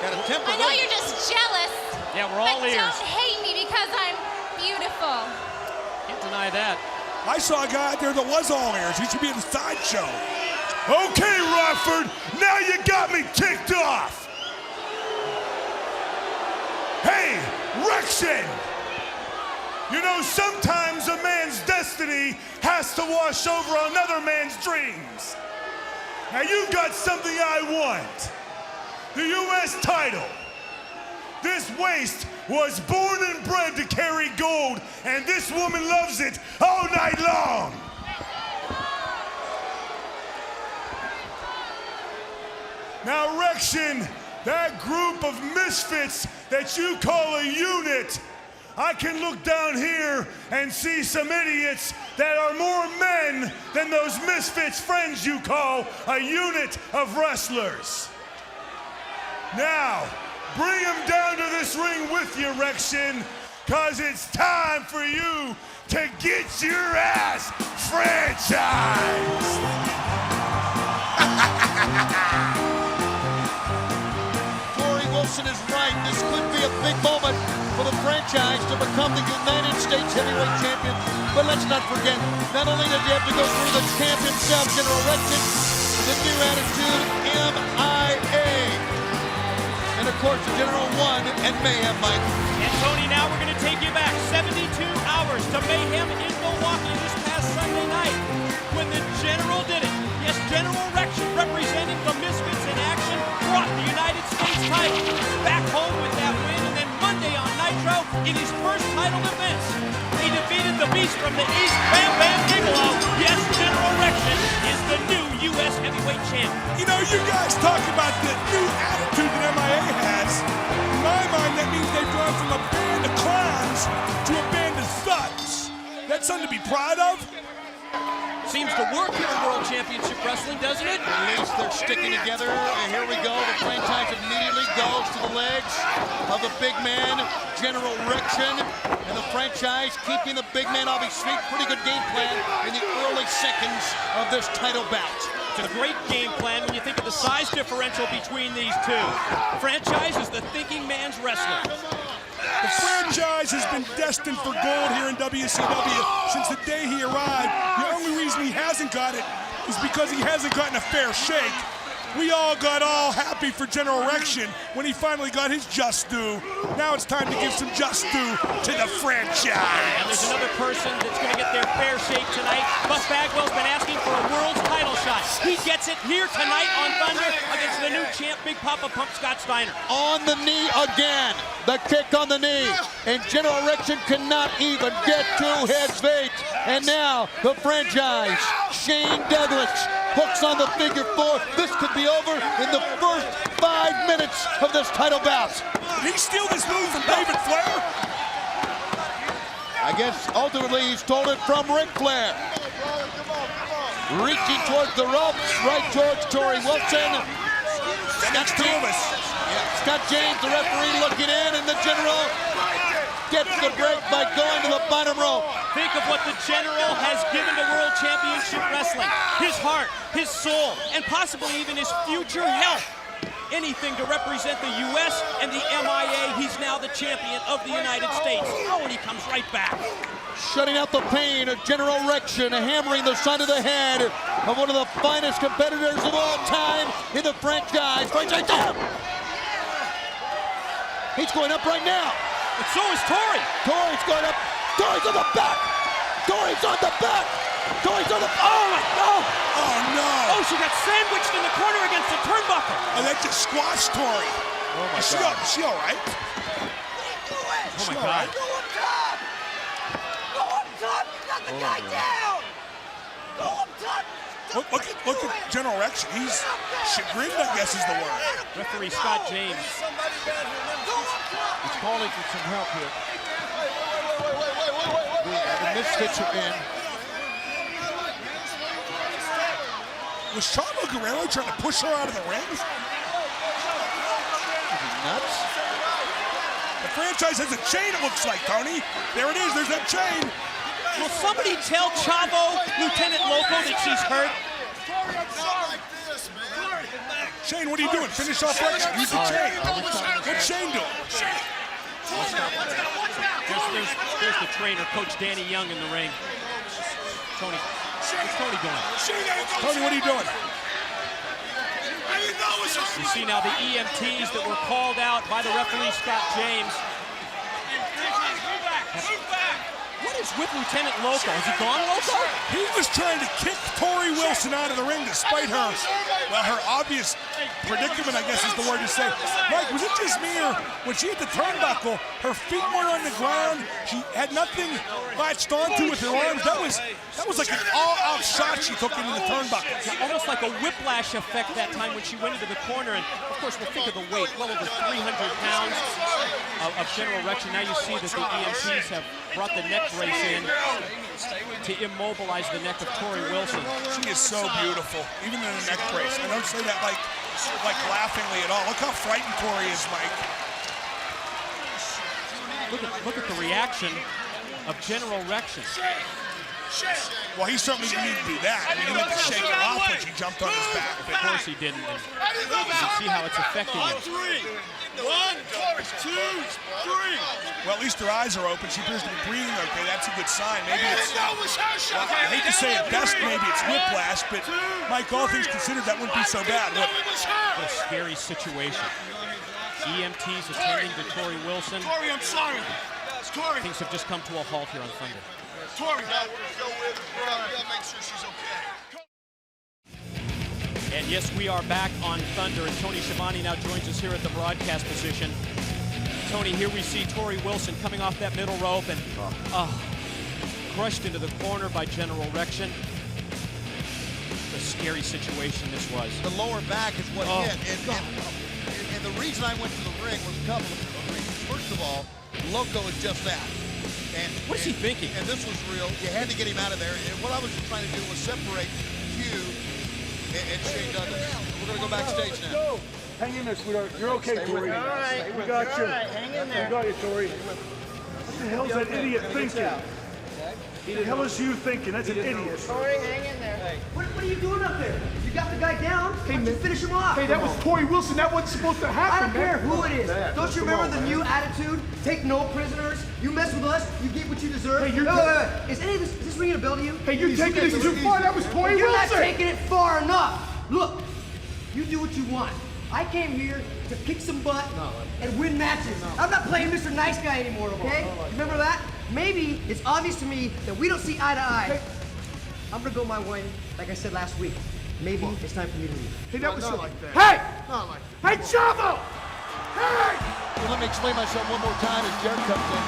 Got a temper. I know you're just jealous. Yeah, we're all but ears. don't hate me because I'm beautiful. Can't deny that. I saw a guy out there that was all ears. He should be in the sideshow. Okay, Rockford, now you got me ticked off. Hey, Rection! You know, sometimes a man's destiny has to wash over another man's dreams. Now you've got something I want. The U.S. title. This waist was born and bred to carry gold, and this woman loves it all night long. Now, Rection, that group of misfits that you call a unit, I can look down here and see some idiots that are more men than those misfits friends you call a unit of wrestlers. Now, bring them down to this ring with you, Rection, cause it's time for you to get your ass franchised. Corey Wilson is right. This could be a big moment for the franchise to become the United States Heavyweight Champion. But let's not forget, not only did you have to go through the champ himself, General Rection, the new attitude, MIA. And of course, the General won at Mayhem, Mike. And Tony, now we're going to take you back 72 hours to Mayhem in Milwaukee this past Sunday night when the General did it. Yes, General Rection, representing the Misfits in action, brought the United States title back home with that win. And then Monday on Nitro, in his first title defense, he defeated the Beast from the East, Bam Bam Bigelow. Yes, General Rection is the new U.S. Heavyweight Champion. You know, you guys talk about the new attitude that MIA has. In my mind, that means they've gone from a band of clowns to a band of thugs. That's something to be proud of. Seems to work here in World Championship Wrestling, doesn't it? At least they're sticking together. And here we go. The franchise immediately goes to the legs of the big man, General Rection. And the franchise keeping the big man off his feet. Pretty good game plan in the early seconds of this title bout. It's a great game plan when you think of the size differential between these two. Franchise is the thinking man's wrestler. The franchise has been destined for gold here in WCW since the day he arrived. The only reason he hasn't got it is because he hasn't gotten a fair shake. We all got all happy for General Rection when he finally got his just due. Now it's time to give some just due to the franchise. And there's another person that's going to get their fair shake tonight. Buff Bagwell's been asking for a world's title shot. He gets it here tonight on Thunder against the new champ, Big Papa Pump Scott Steiner. On the knee again. The kick on the knee. And General Rection cannot even get to his feet. And now the franchise, Shane Douglas, hooks on the figure 4. This could be over in the first 5 minutes of this title bout. Did he steal this move from David Flair? I guess ultimately he stole it from Ric Flair. Reaching towards the ropes, right towards Torrie Wilson. That's two of us. Scott James, the referee, looking in, and the General gets the break by going to the bottom rope. Think of what the General has given to World Championship Wrestling. His heart, his soul, and possibly even his future health. Anything to represent the U.S. and the MIA. He's now the champion of the United States. Oh, and he comes right back. Shutting out the pain of General Rection, hammering the side of the head of one of the finest competitors of all time in the franchise. He's going up right now. And so is Torrie. Torrie's going up. Torrie's on the back. Torrie's on the back. Torrie's on the. Oh my God! Oh no! Oh, she got sandwiched in the corner against the turnbuckle. Oh, that just squashed Torrie. Oh my Is God! she all right? Oh my God! Look at General Rection. He's chagrined, I guess is the word. Referee Scott James. He's calling for some help here. The Misfits are in. Was Chavo Guerrero trying to push her out of the ring? Is he nuts? The franchise has a chain, it looks like, Tony. There it is, there's that chain. Will somebody tell Chavo, Lieutenant Loco, that she's hurt? Shane, what are you doing? Finish off Rection. Use the chain. What's Shane doing? There's the trainer, Coach Danny Young in the ring. Tony, what's Tony doing? Tony, what are you doing? You see now the EMTs that were called out by the referee Scott James. What is with Lieutenant Loco? Has he gone Loco? He was trying to kick Torrie Wilson out of the ring despite her, well, her obvious predicament, I guess is the word to say. Mike, was it just me, or when she hit the turnbuckle, her feet were on the ground, she had nothing latched onto with her arms? That was like an all-out shot she took into the turnbuckle. Yeah, almost like a whiplash effect that time when she went into the corner. And of course, we'll think of the weight, well over 300 pounds of General Rection. Now you see that the EMTs have brought the neck brace in to immobilize the neck of Torrie Wilson. She is so beautiful, even in a neck brace. I don't say that like laughingly at all. Look how frightened Torrie is, Mike. Look at the reaction of General Rection. Well, he certainly didn't need to do that. I mean, he went to shake her off when she jumped on his back. Of course he didn't. And you can see how it's affecting him. 1, 2, 3. Well, at least her eyes are open. She appears to be breathing okay. That's a good sign. Maybe it's, well, I hate to say it best, maybe it's whiplash, but Mike, all things considered, that wouldn't be so bad. What a scary situation. EMTs attending to Torrie Wilson. Torrie, I'm sorry. Torrie. Things have just come to a halt here on Thunder. Torrie. Make sure she's okay. And yes, we are back on Thunder, and Tony Schiavone now joins us here at the broadcast position. Tony, here we see Torrie Wilson coming off that middle rope and crushed into the corner by General Rection. What a scary situation this was. The lower back is what hit. And the reason I went to the ring was a couple of reasons. First of all, Loco is just that. And what is he thinking? And this was real. You had to get him out of there. And what I was trying to do was separate Hugh and Shane Douglas. We're going to go backstage now. Hang in there, sweetheart. You're okay, Torrie. All right. We got you. All right, hang in there. We got you, Torrie. What the hell's that idiot thinking? What the hell is you thinking? That's an idiot. Torrie, hang in there. What are you doing up there? You got the guy down. Hey, man, finish him off. Hey, that was Torrie Wilson. That wasn't supposed to happen, I don't care who it is. Man, Don't you remember the new attitude? Take no prisoners. You mess with us, you get what you deserve. Hey, you're wait. Is this ringing a bell to you? Hey, you're taking this too far. That was Torrie You're Wilson. not taking it far enough. Look, You do what you want. I came here to kick some butt and win matches. I'm not playing Mr. Nice Guy anymore, okay? Remember that? Maybe it's obvious to me that we don't see eye to eye. I'm gonna go my way, like I said last week. Maybe it's time for me to leave. Hey, that was so like that. Hey! Not like that. Hey, Chavo! Hey! Well, let me explain myself one more time as Jarrett comes in.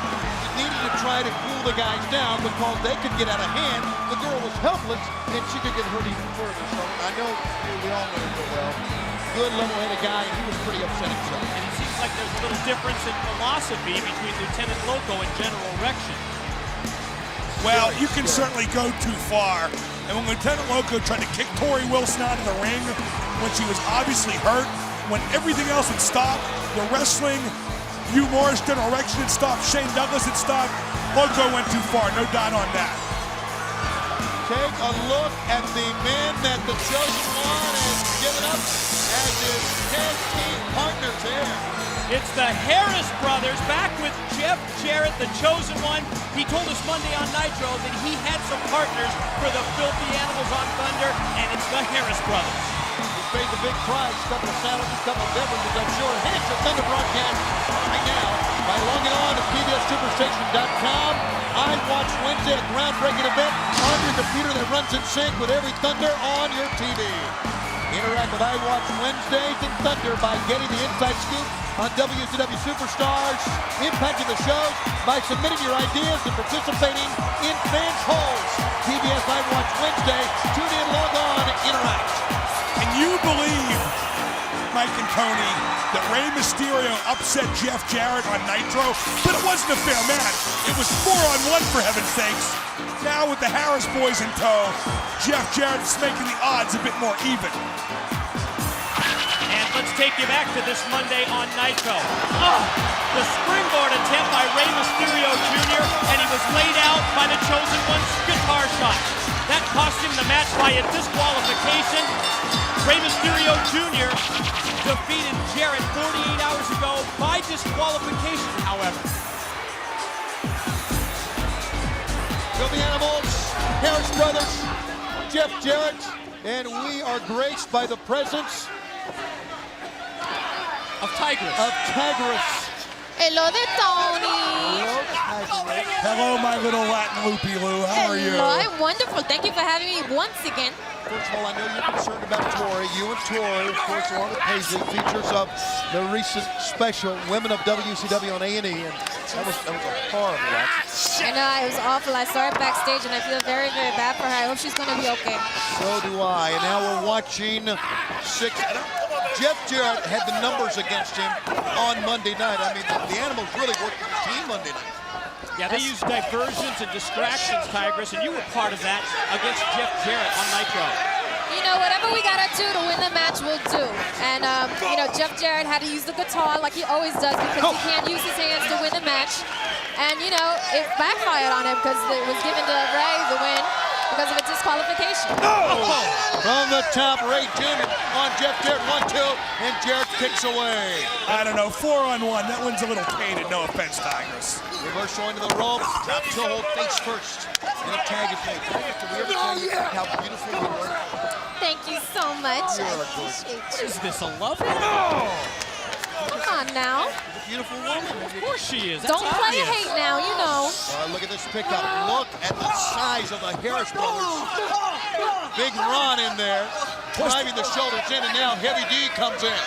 He needed to try to cool the guys down because they could get out of hand. The girl was helpless, and she could get hurt even further. So I know we all know him so well. Good level-headed guy, and he was pretty upset himself. And it seems like there's a little difference in philosophy between Lieutenant Loco and General Rection. Well, you can certainly go too far. And when Lieutenant Loco tried to kick Tori Wilson out of the ring when she was obviously hurt, when everything else had stopped, the wrestling, Hugh Morris, General Rection had stopped, Shane Douglas had stopped, Loco went too far, no doubt on that. Take a look at the men that the Chosen One has given up as his tag team partners here. It's the Harris brothers back with Jeff Jarrett, the Chosen One. He told us Monday on Nitro that he had some partners for the Filthy Animals on Thunder, and it's the Harris brothers. He paid the big price, couple of sandwiches, couple of beverages, I'm sure. And it's your Thunder broadcast right now by logging on to PBSSuperstation.com. I watch Wednesday, a groundbreaking event on your computer that runs in sync with every Thunder on your TV. Interact with iWatch Wednesdays in Thunder by getting the inside scoop on WCW Superstars, impacting the shows by submitting your ideas and participating in fans polls. PBS iWatch Wednesday. Tune in, log on, interact. Can you believe, Mike and Tony, that Rey Mysterio upset Jeff Jarrett on Nitro? But it wasn't a fair match. It was 4-on-1 for heaven's sakes. Now with the Harris boys in tow, Jeff Jarrett's making the odds a bit more even. And let's take you back to this Monday on Nitro. Oh, the springboard attempt by Rey Mysterio Jr., and he was laid out by the Chosen One's guitar shot. That cost him the match by a disqualification. Rey Mysterio Jr. defeated Jarrett 48 hours ago by disqualification, however. Filthy Animals, Harris Brothers, Jeff Jarrett, and we are graced by the presence Of Tigress. of Tigress. Hello there, Tony. Hello, my little Latin loopy-loo. How are you? Hello, I'm wonderful. Thank you for having me once again. First of all, I know you're concerned about Tori. You and Tori, of course, along with Paisley, features of the recent special Women of WCW on A&E, and that was a horrible match. I know, it was awful. I saw her backstage, and I feel very, very bad for her. I hope she's going to be okay. So do I. And now we're watching Jeff Jarrett had the numbers against him on Monday night. I mean, the Animals really worked as a team Monday night. Yeah, they used diversions and distractions, Tigress, and you were part of that against Jeff Jarrett on Nitro. You know, whatever we got to do to win the match, we'll do. And, you know, Jeff Jarrett had to use the guitar like he always does because he can't use his hands to win the match. And, you know, it backfired on him because it was given to Rey the win because of a disqualification. From the top, Rey Jr. on Jeff Jarrett, 1-2, and Jarrett kicks away. I don't know, 4-on-1. That one's a little tainted. No offense, Tigress. Reversal into the rope, top toe hold face first. And a tag is made. Can we ever tell you how beautiful you are? Thank you so much. You're I a appreciate What you. is this, a love? Come on now. She's a beautiful woman. Of course she is. That's Don't play obvious. hate now, you know. Look at this pickup. Look at the size of the Harris brothers. Big Ron in there, driving the shoulders in, and now Heavy D comes in.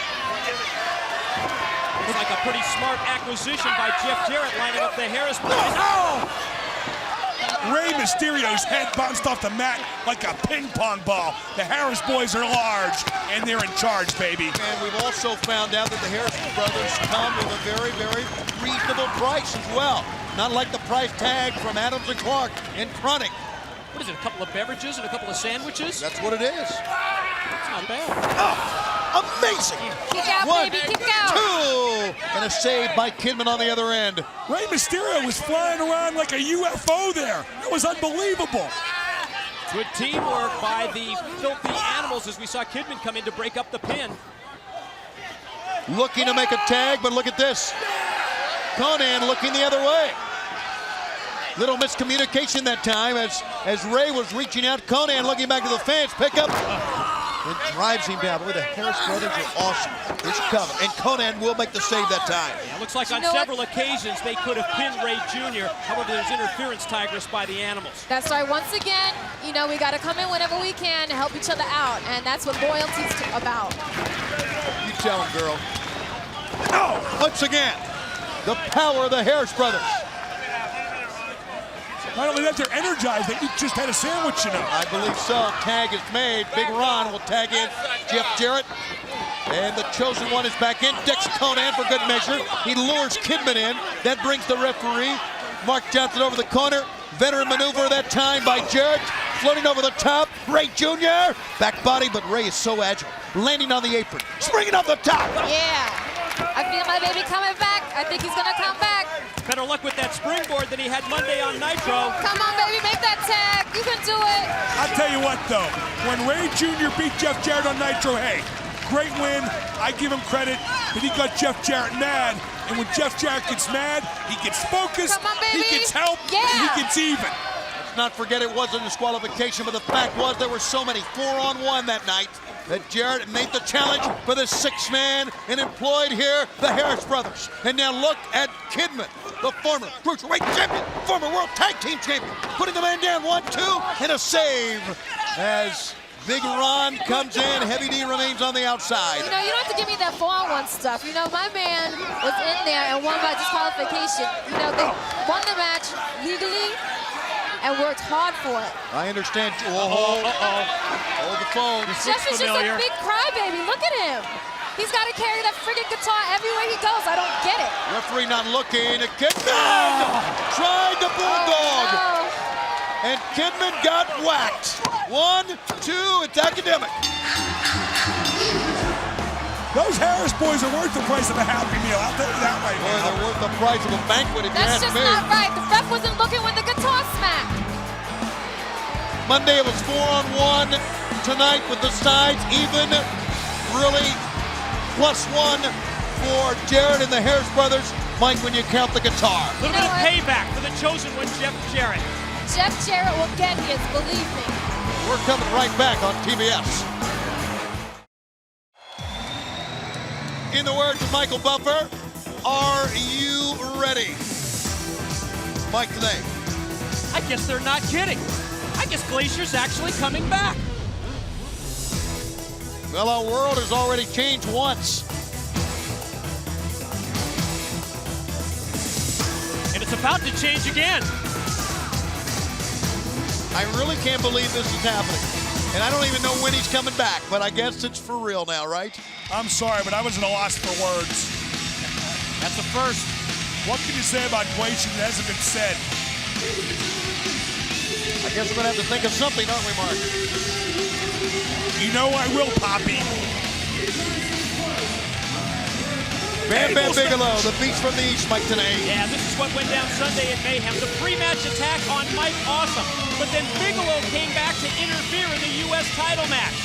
Looks like a pretty smart acquisition by Jeff Jarrett lining up the Harris brothers. Rey Mysterio's head bounced off the mat like a ping pong ball. The Harris boys are large, and they're in charge, baby. And we've also found out that the Harris brothers come with a very, very reasonable price as well. Not like the price tag from Adams and Clark and Chronic. What is it, a couple of beverages and a couple of sandwiches? That's what it is. That's not bad. Amazing. Kick out, One, baby, kick out. two, and a save by Kidman on the other end. Rey Mysterio was flying around like a UFO there. It was unbelievable. Good teamwork by the Filthy Animals as we saw Kidman come in to break up the pin. Looking to make a tag, but look at this. Conan looking the other way. Little miscommunication that time as Rey was reaching out. Conan looking back to the fans. Pick up. and drives him down. Boy, the Harris brothers are awesome. Here's Coven, and Conan will make the save that time. Yeah, looks like on several occasions they could have pinned Ray Jr. However, there's interference, Tigress, by the Animals. That's right. Once again, you know, we got to come in whenever we can to help each other out, and that's what loyalty's about. You tell him, girl. Oh, once again, the power of the Harris brothers. Not only that, they're energized. They just had a sandwich tonight. I believe so. Tag is made. Big Ron will tag in Jeff Jarrett. And the chosen one is back in. Dex Conan for good measure. He lures Kidman in. That brings the referee. Mark Johnson over the corner. Veteran maneuver that time by Jarrett. Floating over the top. Ray Jr. Back body, but Ray is so agile. Landing on the apron. Springing off the top. Yeah. I feel my baby coming back. I think he's going to come back. Better luck with that springboard that he had Monday on Nitro. Come on, baby, make that tag. You can do it. I'll tell you what, though. When Ray Jr. beat Jeff Jarrett on Nitro, hey, great win. I give him credit, but he got Jeff Jarrett mad. And when Jeff Jarrett gets mad, he gets focused, Come on, baby. he gets help, Yeah. and he gets even. Let's not forget it was a disqualification, but the fact was there were so many 4-on-1 that night that Jarrett made the challenge for the 6-man and employed here the Harris brothers. And now look at Kidman, the former Cruiserweight champion, former World Tag Team champion, putting the man down 1-2 and a save as Big Ron comes in. Heavy D remains on the outside. You know, you don't have to give me that 4-on-1 stuff. You know, my man was in there and won by disqualification. You know, they won the match legally and worked hard for it. I understand. Hold the phone. Jeff is just a big crybaby. Look at him. He's got to carry that friggin' guitar everywhere he goes. I don't get it. Referee not looking. Kidman tried the bulldog. Oh, no. And Kidman got whacked. 1, 2, it's academic. Those Harris boys are worth the price of a Happy Meal. I'll tell you that right Boy, now. they're worth the price of a banquet if That's you just ask me. not right. The ref wasn't looking when the guitar smacked. Monday it was 4-on-1. Tonight with the sides even, really +1 for Jarrett and the Harris brothers. Mike, when you count the guitar. A little bit of payback for the chosen one, Jeff Jarrett. Jeff Jarrett will get his, believe me. We're coming right back on TBS. In the words of Michael Buffer, are you ready? Mike today. I guess they're not kidding. I guess Glacier's actually coming back. Well, our world has already changed once. And it's about to change again. I really can't believe this is happening. And I don't even know when he's coming back, but I guess it's for real now, right? I'm sorry, but I was at a loss for words. That's a first. What can you say about Glacier that hasn't been said? I guess we're gonna have to think of something, aren't we, Mark? You know I will, Poppy. Bam Bam Bigelow, the beast from the East, Mike Tenay. Yeah, this is what went down Sunday at Mayhem. The pre-match attack on Mike Awesome. But then Bigelow came back to interfere in the U.S. title match.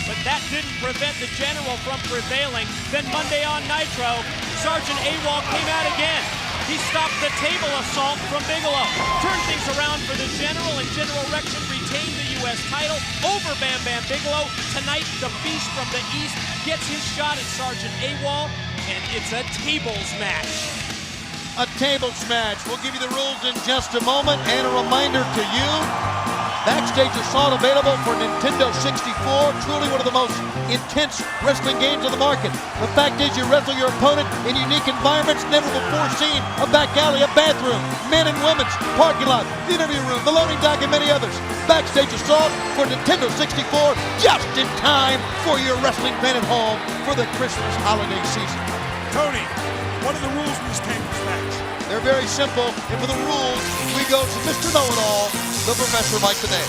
But that didn't prevent the General from prevailing. Then Monday on Nitro, Sergeant AWOL came out again. He stopped the table assault from Bigelow. Turned things around for the General, and General Rection retained the U.S. title over Bam Bam Bigelow. Tonight, the Beast from the East gets his shot at Sergeant AWOL. And it's a tables match. A tables match. We'll give you the rules in just a moment. And a reminder to you, Backstage Assault available for Nintendo 64. Truly one of the most intense wrestling games on the market. The fact is you wrestle your opponent in unique environments never before seen. A back alley, a bathroom, men and women's, parking lot, the interview room, the loading dock, and many others. Backstage Assault for Nintendo 64, just in time for your wrestling fan at home for the Christmas holiday season. Tony, what are the rules in this tables match? They're very simple, and for the rules, we go to Mr. Know-It-All, the Professor Mike today.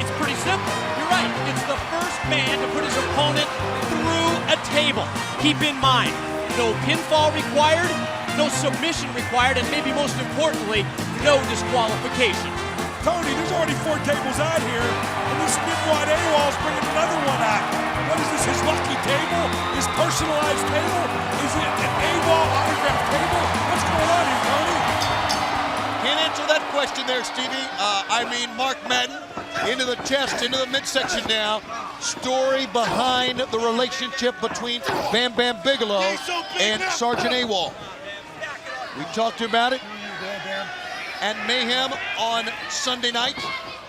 It's pretty simple. You're right. It's the first man to put his opponent through a table. Keep in mind, no pinfall required, no submission required, and maybe most importantly, no disqualification. Tony, there's already 4 tables out here, and this Midwad AWOL's bringing another one out. What is this, his lucky table? His personalized table? Is it an AWOL autographed table? What's going on here, Tony? Can't answer that question there, Stevie. Mark Madden, into the chest, into the midsection now. Story behind the relationship between Bam Bam Bigelow and Sergeant AWOL. We talked about it and Mayhem on Sunday night.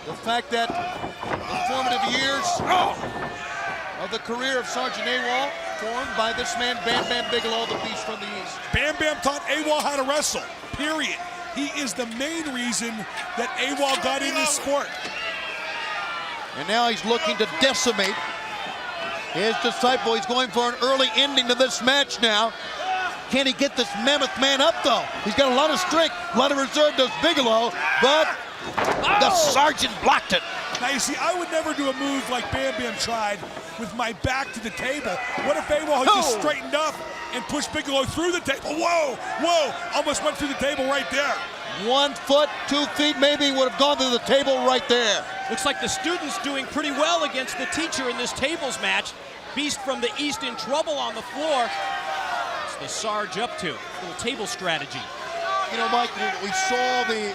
The fact that the formative years of the career of Sergeant AWOL formed by this man, Bam Bam Bigelow, the beast from the East. Bam Bam taught AWOL how to wrestle, period. He is the main reason that AWOL got in this sport. And now he's looking to decimate his disciple. He's going for an early ending to this match now. Can he get this mammoth man up, though? He's got a lot of strength, a lot of reserve, does Bigelow, but the Sergeant blocked it. Now, you see, I would never do a move like Bam Bam tried with my back to the table. What if AWOL had just straightened up and pushed Bigelow through the table? Whoa, whoa, almost went through the table right there. 1 foot, 2 feet, maybe would have gone through the table right there. Looks like the student's doing pretty well against the teacher in this tables match. Beast from the East in trouble on the floor. What's the Sarge up to? Little table strategy. You know, Mike, we saw the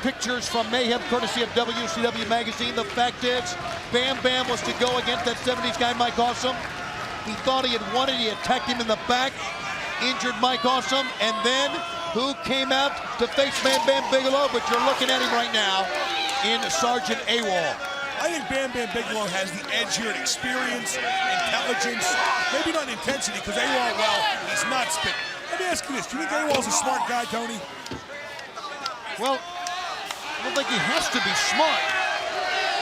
pictures from Mayhem, courtesy of WCW Magazine. The fact is, Bam Bam was to go against that 70s guy, Mike Awesome. He thought he had won it. He attacked him in the back, injured Mike Awesome, and then who came out to face Bam Bam Bigelow? But you're looking at him right now in Sergeant AWOL. I think Bam Bam Bigelow has the edge here in experience, intelligence, maybe not intensity, because AWOL, well, he's not spitting. Let me ask you this, do you think AWOL's a smart guy, Tony? Well, I don't think he has to be smart.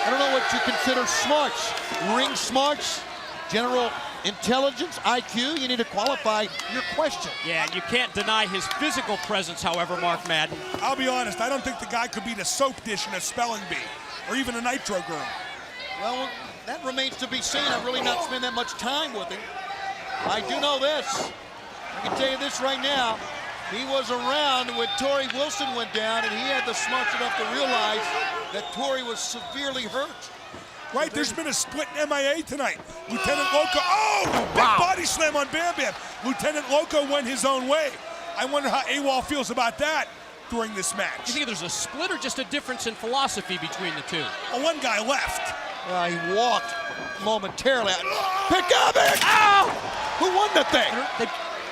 I don't know what you consider smarts. Ring smarts, general intelligence, IQ. You need to qualify your question. Yeah, and you can't deny his physical presence, however, Mark Madden. I'll be honest, I don't think the guy could beat a soap dish in a spelling bee, or even a Nitro girl. Well, that remains to be seen. I've really not spent that much time with him. I do know this. I can tell you this right now. He was around when Torrie Wilson went down, and he had the smarts enough to realize that Torrie was severely hurt. Right, there's been a split in MIA tonight. Lieutenant Loco, big body slam on Bam Bam. Lieutenant Loco went his own way. I wonder how AWOL feels about that during this match. Do you think there's a split or just a difference in philosophy between the two? Well, one guy left. He walked momentarily. Pick up it! Ow! Who won the thing?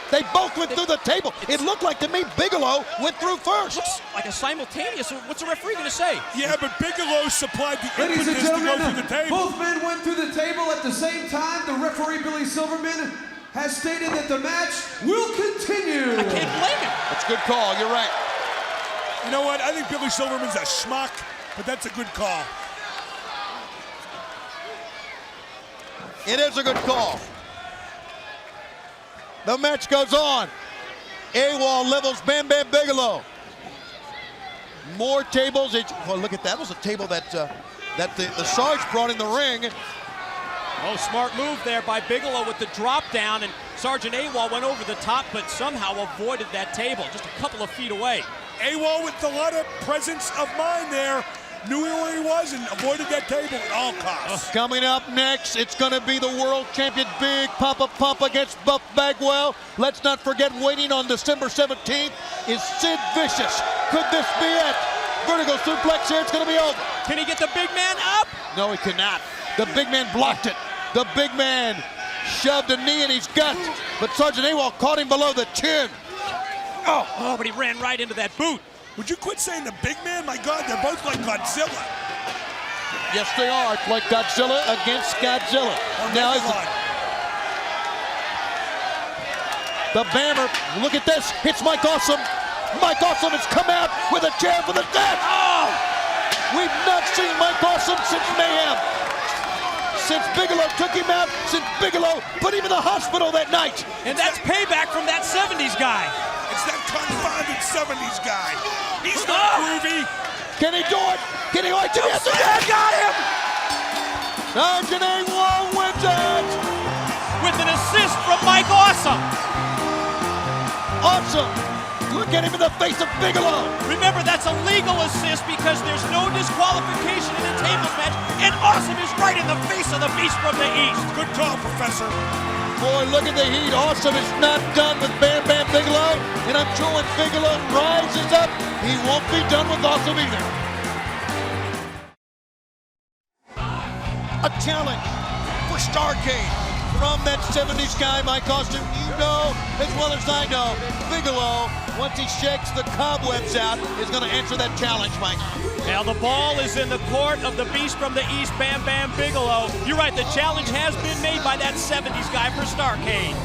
They both went through the table. It looked like to me Bigelow went through first. Looks like a simultaneous. What's the referee going to say? Yeah, but Bigelow supplied the Ladies and impetus to go gentlemen, through the table. both men went through the table at the same time. The referee, Billy Silverman, has stated that the match will continue. I can't blame him. That's a good call. You're right. You know what? I think Billy Silverman's a schmuck, but that's a good call. It is a good call. The match goes on. AWOL levels Bam Bam Bigelow. More tables. Well, look at that. That was a table that the Sarge brought in the ring. Oh, smart move there by Bigelow with the drop down, and Sergeant AWOL went over the top, but somehow avoided that table, just a couple of feet away. AWOL with a lot of presence of mind there. Knew where he was and avoided that table at all costs. Coming up next, it's going to be the world champion Big Papa Pump against Buff Bagwell. Let's not forget, waiting on December 17th is Sid Vicious. Could this be it? Vertical suplex here, it's going to be over. Can he get the big man up? No, he cannot. The big man blocked it. The big man shoved a knee in his gut, but Sergeant AWOL caught him below the chin. Oh, but he ran right into that boot. Would you quit saying the big man? My God, they're both like Godzilla. Yes, they are. It's like Godzilla against Godzilla. Now, the Bammer, look at this, hits Mike Awesome. Mike Awesome has come out with a chair for the death. Oh! We've not seen Mike Awesome since Mayhem. Since Bigelow took him out, since Bigelow put him in the hospital that night. And that's payback from that 70s guy. It's that confounded 70s guy. He's not groovy. Can he do it? Can he? Yes, he got him! Sergeant AWOL wins it! With an assist from Mike Awesome. Awesome! Look at him in the face of Bigelow. Remember, that's a legal assist because there's no disqualification in a tables match, and Awesome is right in the face of the Beast from the East. Good call, Professor. Boy, look at the heat. Awesome is not done with Bam Bam Bigelow. And I'm sure when Bigelow rises up, he won't be done with Awesome either. A challenge for Starrcade from that 70s guy, Mike Austin. You know as well as I know, Bigelow, once he shakes the cobwebs out, is going to answer that challenge, Mike. Now the ball is in the court of the beast from the east, Bam Bam Bigelow. You're right, the challenge has been made by that 70s guy for Starrcade.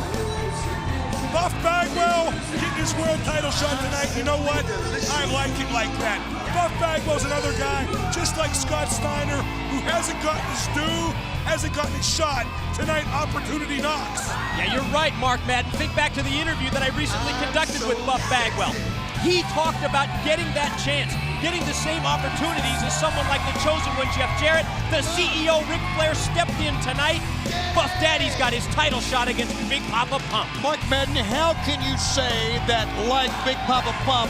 Buff Bagwell getting his world title shot tonight. You know what? I like it like that. Buff Bagwell's another guy, just like Scott Steiner, who hasn't gotten his due, hasn't gotten his shot. Tonight, opportunity knocks. Yeah, you're right, Mark Madden. Think back to the interview that I recently conducted with Buff Bagwell. He talked about getting that chance, getting the same opportunities as someone like the chosen one, Jeff Jarrett. The CEO, Ric Flair, stepped in tonight. Buff Daddy's got his title shot against Big Papa Pump. Mark Madden, how can you say that, like Big Papa Pump,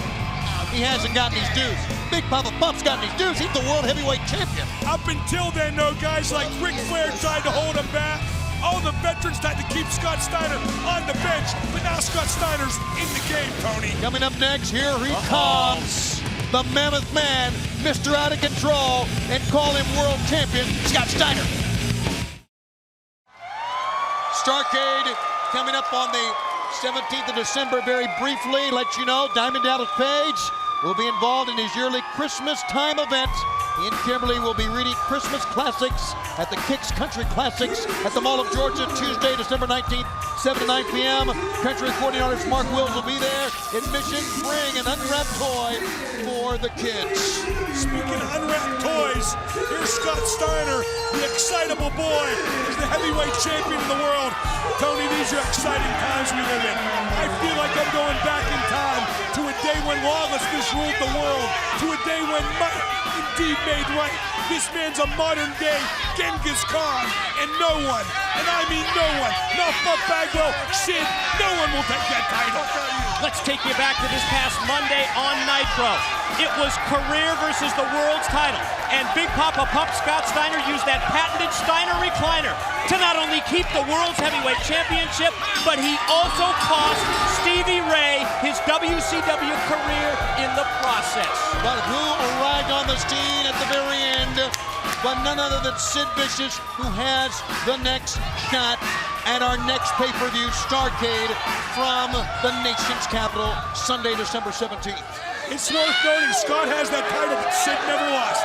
he hasn't gotten his dues? Big Papa Pump's gotten his dues. He's the world heavyweight champion. Up until then, though, guys like Ric Flair tried to hold him back. All the veterans tried to keep Scott Steiner on the bench, but now Scott Steiner's in the game, Tony. Coming up next, here he comes. The Mammoth Man, Mr. Out of Control, and call him world champion, Scott Steiner. Starrcade coming up on the 17th of December. Very briefly, let you know, Diamond Dallas Page will be involved in his yearly Christmas time event. He and Kimberly will be reading Christmas classics at the Kicks Country Classics at the Mall of Georgia, Tuesday, December 19th, 7 to 9 p.m. Country recording artist Mark Wills will be there. Admission, bring an unwrapped toy for the kids. Speaking of unwrapped toys, here's Scott Steiner, the excitable boy, is the heavyweight champion of the world. Tony, these are exciting times we live in. I feel like I'm going back in time to a day when lawlessness ruled the world, to a day when might indeed made right. This man's a modern-day Genghis Khan, and no one, and I mean no one, not Buff Bagwell, Sid, no one will take that title. Let's take you back to this past Monday on Nitro. It was career versus the world's title, and Big Papa Pump Scott Steiner used that patented Steiner recliner to not only keep the world's heavyweight championship, but he also cost Stevie Ray his WCW career in the process. But who arrived on the scene at the very end? But none other than Sid Vicious, who has the next shot at our next pay-per-view, Starrcade, from the nation's capital, Sunday, December 17th. It's worth noting Scott has that title that Sid never lost.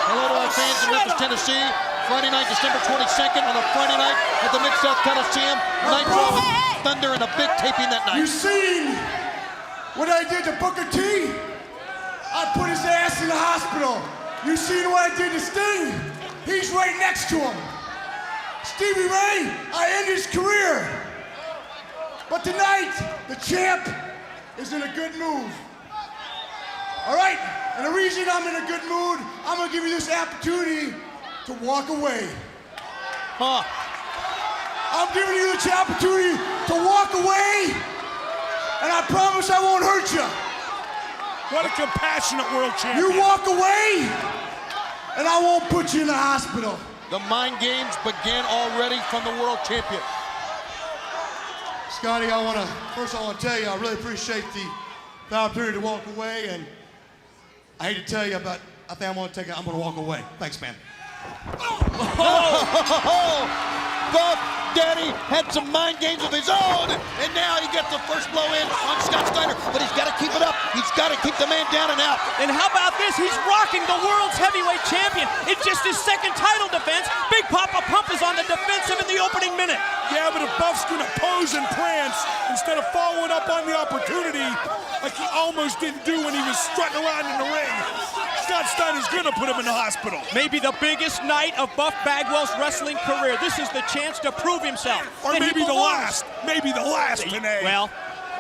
Hello to our fans in Memphis, Tennessee. Friday night, December 22nd, on a Friday night at the Mid-South Coliseum. Nitro with Thunder and a big taping that night. You seen what I did to Booker T? I put his ass in the hospital. You seen what I did to Sting? He's right next to him. Stevie Ray, I end his career. But tonight, the champ is in a good mood. All right, and the reason I'm in a good mood, I'm gonna give you this opportunity to walk away. I'm giving you the opportunity to walk away, and I promise I won't hurt you. What a compassionate world champion. You walk away, and I won't put you in the hospital. The mind games begin already from the world champion. Scotty, first I want to tell you, I really appreciate the opportunity to walk away, and I hate to tell you, but I think I'm going to walk away. Thanks, man. Buff Daddy had some mind games of his own, and now he gets the first blow in on Scott Steiner, but he's got to keep it up. He's got to keep the man down and out. And how about this? He's rocking the world's heavyweight champion. It's just his second title defense. Big Papa Pump is on the defensive in the opening minute. Yeah, but if Buff's gonna pose and prance instead of following up on the opportunity like he almost didn't do when he was strutting around in the ring, Scott Steiner's gonna put him in the hospital. Maybe the biggest night of Buff Bagwell's wrestling career. This is the chance to prove himself. Or maybe the last. Maybe the last today. Well,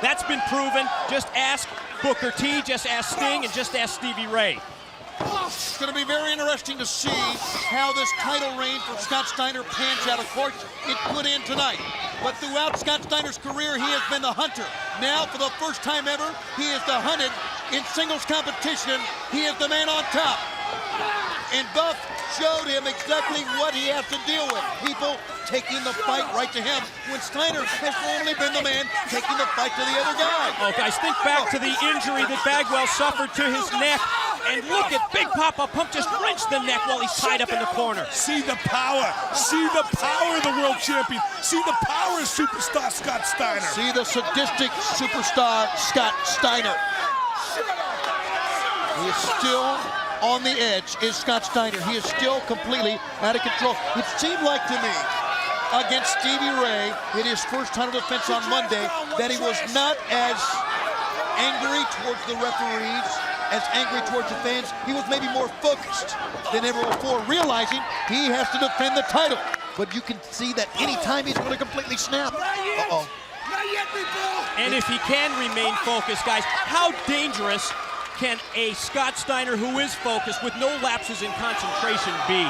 that's been proven. Just ask Booker T, just ask Sting, and just ask Stevie Ray. It's going to be very interesting to see how this title reign for Scott Steiner pans out. Of course, it could end tonight. But throughout Scott Steiner's career, he has been the hunter. Now, for the first time ever, he is the hunted in singles competition. He is the man on top. And Buff showed him exactly what he has to deal with. People taking the fight right to him when Steiner has only been the man taking the fight to the other guy. Oh, guys, think back to the injury that Bagwell suffered to his neck. And look at Big Papa Pump just wrench the neck while he's tied up in the corner. See the power. See the power of the world champion. See the power of superstar Scott Steiner. See the sadistic superstar Scott Steiner. He is still on the edge, is Scott Steiner. He is still completely out of control. It seemed like to me, against Stevie Ray in his first title defense on Monday, that he was not as angry towards the referees, as angry towards the fans. He was maybe more focused than ever before, realizing he has to defend the title. But you can see that anytime he's going to completely snap. Uh-oh. And if he can remain focused, guys, how dangerous can a Scott Steiner who is focused with no lapses in concentration be?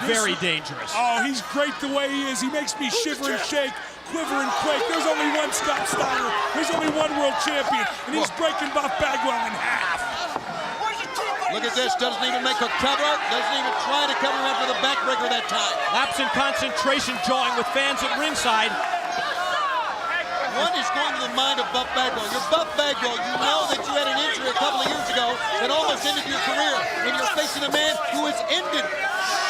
Very dangerous. Oh, he's great the way he is. He makes me shiver and shake, quiver and quake. There's only one Scott Steiner. There's only one world champion, and he's breaking Buff Bagwell in half. Look at this, doesn't even make a cover, doesn't even try to cover after the backbreaker that time. Lapse in concentration jawing with fans at ringside. What is going to the mind of Buff Bagwell? You're Buff Bagwell. You know that you had an injury a couple of years ago that almost ended your career. And you're facing a man who has ended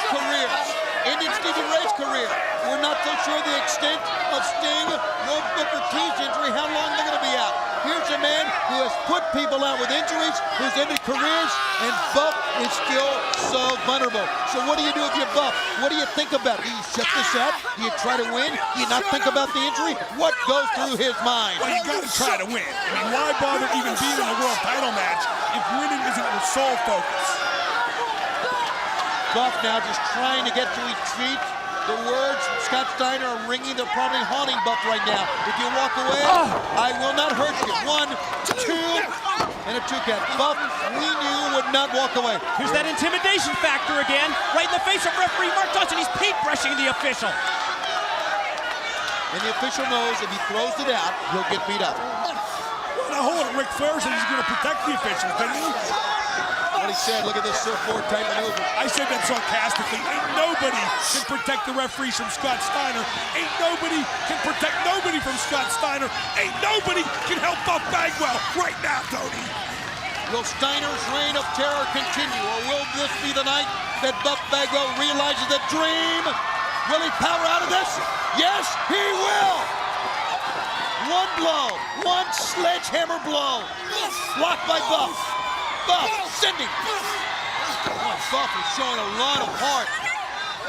careers, ended Stevie Ray's career. We're not so sure the extent of Sting nor Booker T's injury, how long they're going to be out. Here's a man who has put people out with injuries, who's ended careers, and Buff is still so vulnerable. So what do you do if you're Buff? What do you think about? Do you shut this out? Do you try to win? Do you not think about the injury? What goes through his mind? Well, you got to try to win. I mean, why bother even being in a world title match if winning isn't your sole focus? Buff now just trying to get to his feet. The words from Scott Steiner are ringing. They're probably haunting Buff right now. If you walk away, I will not hurt you. 1, 2, and a 2 count. Buff, we knew, would not walk away. Here's that intimidation factor again. Right in the face of referee Mark Dodson. He's paintbrushing the official. And the official knows if he throws it out, he'll get beat up. Well, now hold it. Ric Flair said he's going to protect the officials, didn't he? What he said, look at this surfboard type maneuver. I said that sarcastically. Ain't nobody can protect the referees from Scott Steiner. Ain't nobody can protect nobody from Scott Steiner. Ain't nobody can help Buff Bagwell right now, Tony. Will Steiner's reign of terror continue, or will this be the night that Buff Bagwell realizes the dream? Will he power out of this? Yes, he will! One blow, one sledgehammer blow. Blocked by Buff. Buff, sending. Oh, Buff is showing a lot of heart,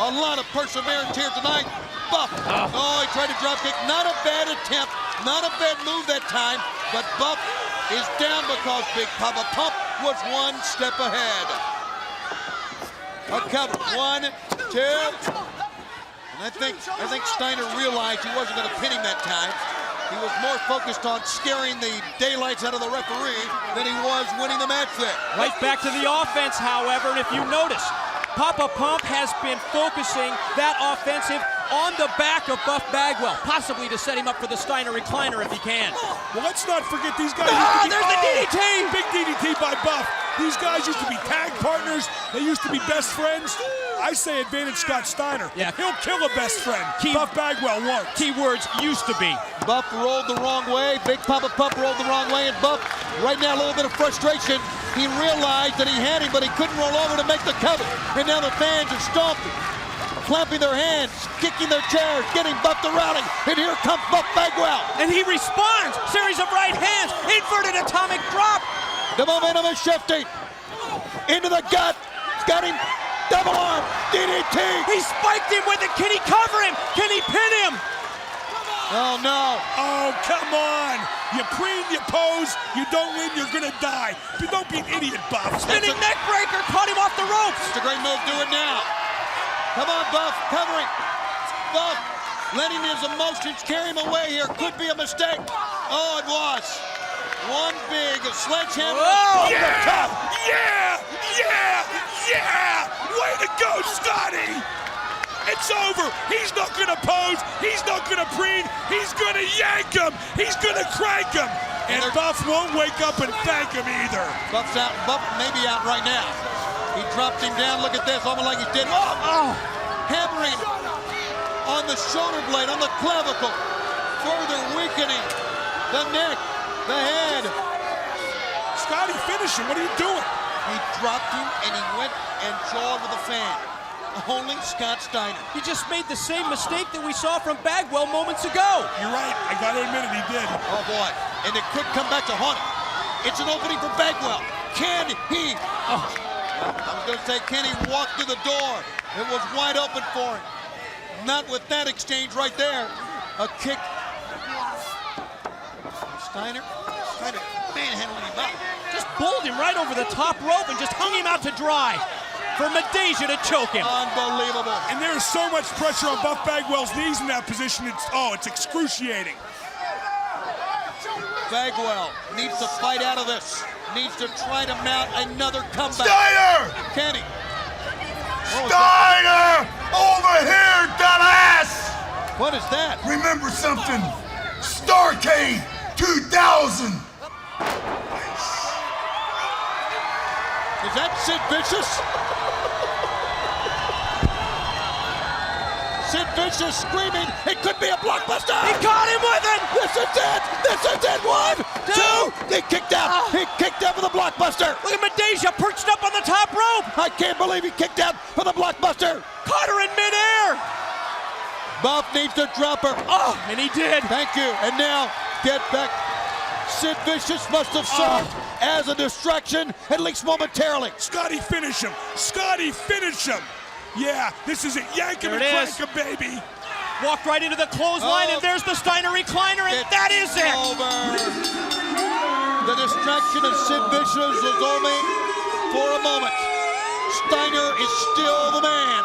a lot of perseverance here tonight. Buff, oh, he tried to drop kick. Not a bad attempt, not a bad move that time, but Buff is down because Big Papa Pump was one step ahead. A cover, 1, 2. And I think Steiner realized he wasn't going to pin him that time. He was more focused on scaring the daylights out of the referee than he was winning the match there. Right back to the offense, however, and if you notice, Papa Pump has been focusing that offensive on the back of Buff Bagwell, possibly to set him up for the Steiner recliner if he can. Well, let's not forget these guys. There's the DDT! Big DDT by Buff. These guys used to be tag partners. They used to be best friends. I say advantage Scott Steiner. Yeah. He'll kill a best friend. Buff Bagwell won't. Keywords used to be. Buff rolled the wrong way. Big Papa Pump rolled the wrong way. And Buff, right now, a little bit of frustration. He realized that he had him, but he couldn't roll over to make the cover. And now the fans are stomping, clapping their hands, kicking their chairs, getting Buff to rally. And here comes Buff Bagwell. And he responds. Series of right hands. Inverted atomic drop. The momentum is shifting. Into the gut. Got him. Double arm. DDT. He spiked him with it. Can he cover him? Can he pin him? Oh, no. Oh, come on. You preen, you pose, you don't win, you're going to die. Don't be an idiot, Buff. Spinning neck breaker. Caught him off the ropes. It's a great move. Do it now. Come on, Buff. Covering. Buff letting his emotions carry him away here. Could be a mistake. Oh, it was. One big sledgehammer. Oh, yeah! Yeah! Yeah! Yeah! Way to go, Scotty! It's over. He's not going to pose. He's not going to preen. He's going to yank him. He's going to crank him. And Buff won't wake up and thank him either. Buff's out. Buff may be out right now. He dropped him down. Look at this. Almost like he's dead. Oh! Hammering. on the shoulder blade, on the clavicle, further weakening the neck, the head. Scotty, finish him. What are you doing? He dropped him and he went and jawed with a fan. Only Scott Steiner. He just made the same mistake that we saw from Bagwell moments ago. You're right. I got to admit it, he did. Oh boy, and it could come back to haunt him. It's an opening for Bagwell. Can he? I was going to say, can he walk through the door? It was wide open for him. Not with that exchange right there. A kick. Steiner manhandling him up. Just bowled him right over the top rope and just hung him out to dry for Madeja to choke him. Unbelievable. And there's so much pressure on Buff Bagwell's knees in that position. It's excruciating. Bagwell needs to fight out of this. Needs to try to mount another comeback. Steiner! Can he? Steiner! Over here, dumbass! What is that? Remember something. Starrcade 2000. Is that Sid Vicious? Sid Vicious screaming, it could be a blockbuster! He caught him with it! This is it! This is it! 1, 2, he kicked out! He kicked out for the blockbuster! Look at Madeja perched up on the top rope! I can't believe he kicked out for the blockbuster! Caught her in midair! Buff needs to drop her. Oh, and he did. Thank you. And now, get back. Sid Vicious must have served as a distraction, at least momentarily. Scotty, finish him. Scotty, finish him. Yeah, this is it. Yank him and crank him, baby. Walked right into the clothesline, and there's the Steiner recliner, and that is it. Over. The distraction of Sid Vicious was only for a moment. Steiner is still the man.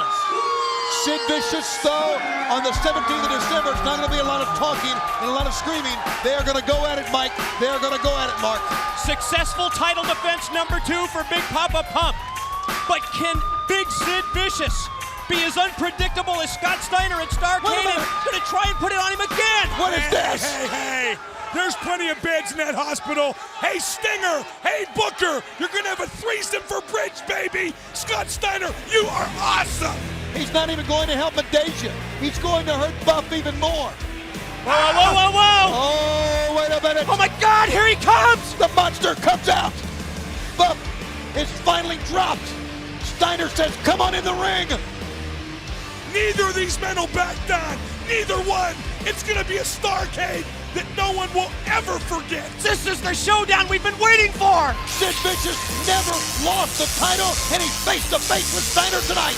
Sid Vicious, though, on the 17th of December, it's not going to be a lot of talking and a lot of screaming. They are going to go at it, Mike. They are going to go at it, Mark. Successful title defense number 2 for Big Papa Pump. But can Big Sid Vicious be as unpredictable as Scott Steiner at Starrcade? Going to try and put it on him again. What is this? Hey. There's plenty of beds in that hospital. Hey, Stinger. Hey, Booker. You're going to have a threesome for Bridge, baby. Scott Steiner, you are awesome. He's not even going to help Madeja. He's going to hurt Buff even more. Whoa. Oh, wait a minute. Oh, my God, here he comes. The monster comes out. Buff is finally dropped. Steiner says, come on in the ring. Neither of these men will back down. Neither one. It's going to be a Starrcade that no one will ever forget. This is the showdown we've been waiting for. Sid Vicious never lost the title, and he's face to face with Steiner tonight.